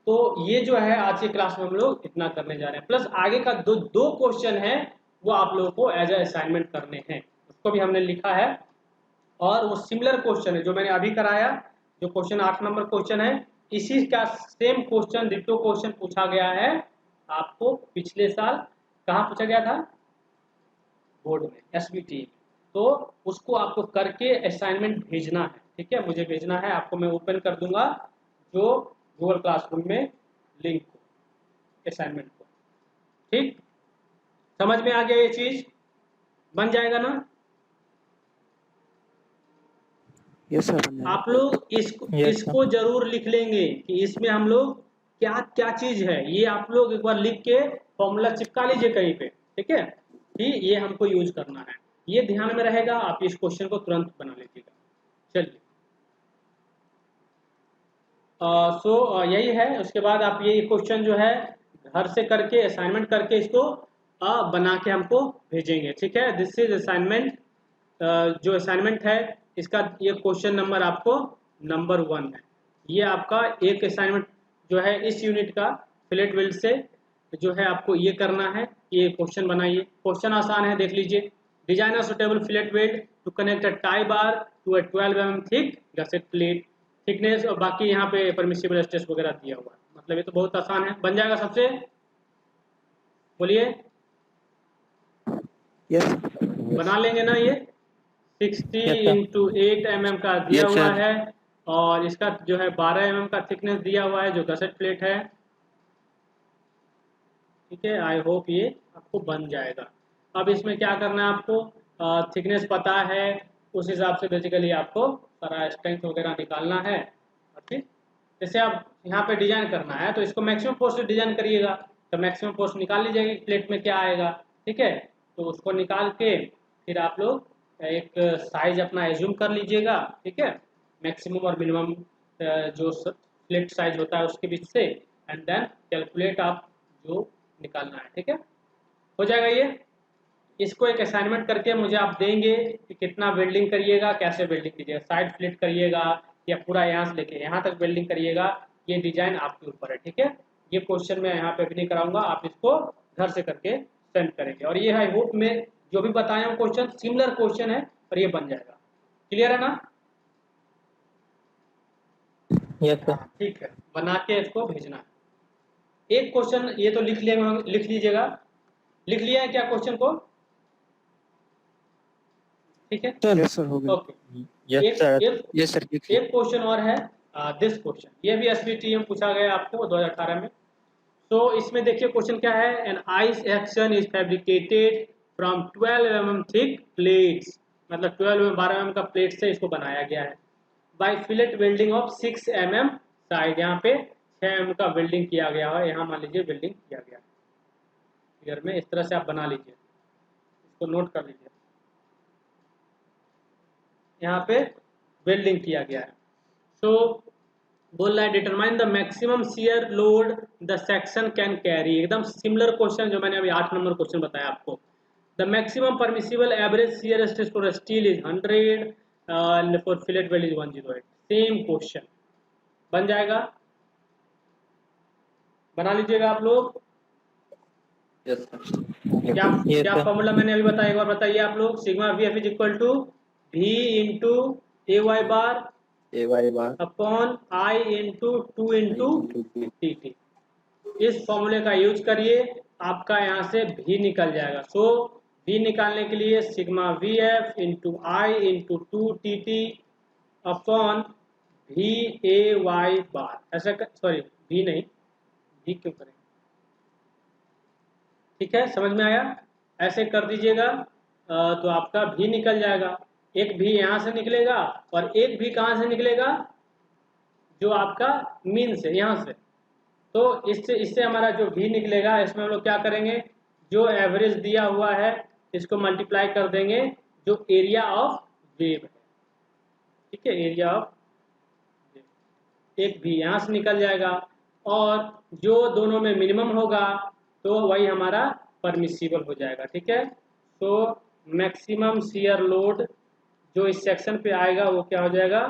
तो ये जो है आज के क्लास में हम लोग इतना करने जा रहे हैं, प्लस आगे का दो क्वेश्चन है वो आप लोगों को एज ए असाइनमेंट करने हैं, उसको भी हमने लिखा है, और वो सिमिलर क्वेश्चन है जो मैंने अभी कराया, जो क्वेश्चन 8 नंबर क्वेश्चन है, इसी का सेम क्वेश्चन डिटो क्वेश्चन पूछा गया है आपको पिछले साल, कहाँ पूछा गया था, बोर्ड में, एसबीटी, तो उसको आपको करके असाइनमेंट भेजना है, ठीक है, मुझे भेजना है, आपको मैं ओपन कर दूंगा जो गूगल क्लासरूम में लिंक को, असाइनमेंट को, ठीक, समझ में आ गया, ये चीज बन जाएगा ना, Yes, sir. आप लोग इसको जरूर लिख लेंगे कि इसमें हम लोग क्या क्या चीज है, ये आप लोग एक बार लिख के फॉर्मूला चिपका लीजिए कहीं पे, ठीक है, कि ये हमको यूज करना है, ये ध्यान में रहेगा, आप इस क्वेश्चन को तुरंत बना लीजिएगा। चलिए, यही है, उसके बाद आप ये क्वेश्चन जो है घर से करके असाइनमेंट करके इसको बना के हमको भेजेंगे, ठीक है, दिस इज असाइनमेंट, जो असाइनमेंट है इसका ये क्वेश्चन नंबर आपको नंबर 1 है, ये आपका एक असाइनमेंट जो है इस यूनिट का फिलेट वेल्ड से जो है आपको ये करना है, ये क्वेश्चन बनाइए, क्वेश्चन आसान है, देख लीजिए, design a suitable fillet weld to connect a tie bar to a 12 mm thick gusset plate, thickness, और बाकी यहाँ पे परमिसिबल स्ट्रेस वगैरह दिया हुआ है, मतलब ये तो बहुत आसान है, बन जाएगा सबसे, बोलिए, Yes. बना लेंगे ना, ये 60 Yes, sir. इंटू 8 mm का दिया Yes, हुआ sir. है, और इसका जो है 12 mm का थिकनेस दिया हुआ है जो गसेट प्लेट है, ठीक है, आई होप ये आपको बन जाएगा। अब इसमें क्या करना है आपको, थिकनेस पता है, उस हिसाब से बेसिकली आपको सारा स्ट्रेंथ वगैरह निकालना है, ठीक, जैसे आप यहाँ पे डिजाइन करना है तो इसको मैक्सिमम फोर्स से डिजाइन करिएगा, तो मैक्सिमम फोर्स निकाल लीजिएगा प्लेट में क्या आएगा, ठीक है, तो उसको निकाल के फिर आप लोग एक साइज अपना एज्यूम कर लीजिएगा, ठीक है, मैक्सिमम और मिनिमम जो प्लेट साइज होता है उसके बीच से, एंड देन कैलकुलेट आप जो निकालना है, ठीक है, हो जाएगा ये। इसको एक असाइनमेंट करके मुझे आप देंगे कि कितना वेल्डिंग करिएगा, कैसे वेल्डिंग कीजिएगा, साइड फ्लिट करिएगा या पूरा यहाँ से लेके यहाँ तक वेल्डिंग करिएगा, ये डिजाइन आपके ऊपर है, ठीक है, ये क्वेश्चन मैं यहाँ पे भी नहीं कराऊंगा, आप इसको घर से करके सेंड करेंगे, और ये आई होप में जो भी बताया हूँ क्वेश्चन सिमिलर क्वेश्चन है और ये बन जाएगा, क्लियर है ना, Yes, sir. ठीक है, बना के इसको भेजना है। एक क्वेश्चन ये तो लिख लीजिएगा। लिख लिया है क्या क्वेश्चन को? ठीक है, यस सर, हो गया। ओके। Yes, एक sir. एक यस सर, लिखिए। एक क्वेश्चन और है, दिस क्वेश्चन, ये भी एसबीटी में पूछा गया आपको 2018 में। तो इसमें देखिए क्वेश्चन क्या है, an ice action is fabricated from 12 mm thick plates, मतलब 12 mm का प्लेट से इसको बनाया गया है, by fillet welding of 6 mm side, यहाँ पे 6 mm का वेल्डिंग किया गया है, यहाँ मान लीजिए वेल्डिंग किया गया है फिगर में, इस तरह से आप बना लीजिए, इसको नोट कर लीजिए, यहाँ पे वेल्डिंग किया गया है। सो बोल रहा है determine the maximum shear load the section can carry, एकदम सिमिलर क्वेश्चन जो मैंने अभी 8 नंबर क्वेश्चन बताया आपको। The maximum permissible average shear stress for steel is 100 and for fillet weld is 108, same question बन जाएगा, बना लीजिएगा आप लोग। Yes, sir. क्या Yes, क्या sir. फॉर्मूला मैंने अभी बताया, एक बार बताइए आप लोग। Sigma V F is equal to V into A Y bar AY bar upon I into two into into B. T T, इस फॉर्मूले का यूज करिए, आपका यहाँ से भी निकल जाएगा। सो भी निकालने के लिए sigma V F into I into two T T upon B A Y बार, ऐसा सॉरी भी नहीं, भी क्यों करें, ठीक है, समझ में आया, ऐसे कर दीजिएगा तो आपका भी निकल जाएगा। एक भी यहाँ से निकलेगा और एक भी कहाँ से निकलेगा, जो आपका मीन से, यहाँ से। तो इससे इससे हमारा जो भी निकलेगा, इसमें हम लोग क्या करेंगे, जो एवरेज दिया हुआ है इसको मल्टीप्लाई कर देंगे जो एरिया ऑफ वेव है, ठीक है, एरिया ऑफ वेव, एक भी यहाँ से निकल जाएगा, और जो दोनों में मिनिमम होगा तो वही हमारा परमिसिबल हो जाएगा, ठीक है। तो मैक्सिमम शियर लोड जो इस सेक्शन पे आएगा वो क्या हो जाएगा,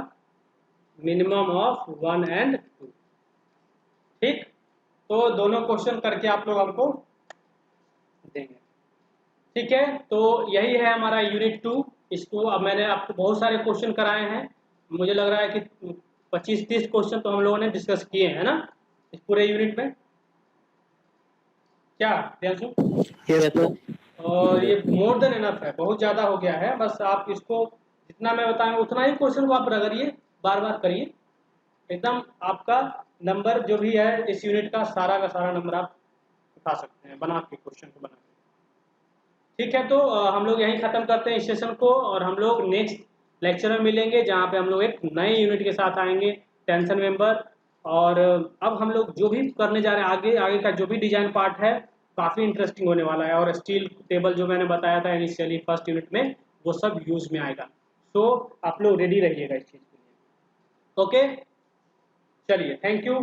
मिनिमम ऑफ 1 and 2, ठीक। तो दोनों क्वेश्चन करके आप लोग हमको देंगे, ठीक है। तो यही है हमारा यूनिट 2। इसको अब मैंने आपको बहुत सारे क्वेश्चन कराए हैं, मुझे लग रहा है कि 25-30 क्वेश्चन तो हम लोगों ने डिस्कस किए हैं ना इस पूरे यूनिट में, क्या प्रियांशु? Yes, sir. और ये मोर देन इनफ है, बहुत ज़्यादा हो गया है, बस आप इसको जितना मैं बताऊंगा उतना ही क्वेश्चन को आप रगड़िए, बार बार करिए, एकदम आपका नंबर जो भी है इस यूनिट का सारा नंबर आप उठा सकते हैं बना के, क्वेश्चन को बना के, ठीक है। तो हम लोग यहीं ख़त्म करते हैं इस सेशन को, और हम लोग नेक्स्ट लेक्चर में मिलेंगे जहाँ पे हम लोग एक नए यूनिट के साथ आएंगे, टेंशन मेंबर। और अब हम लोग जो भी करने जा रहे हैं आगे का जो भी डिजाइन पार्ट है काफ़ी इंटरेस्टिंग होने वाला है, और स्टील टेबल जो मैंने बताया था इनिशियली फर्स्ट यूनिट में वो सब यूज में आएगा। तो आप लोग रेडी रहिएगा इस चीज़ के लिए, ओके, चलिए, थैंक यू।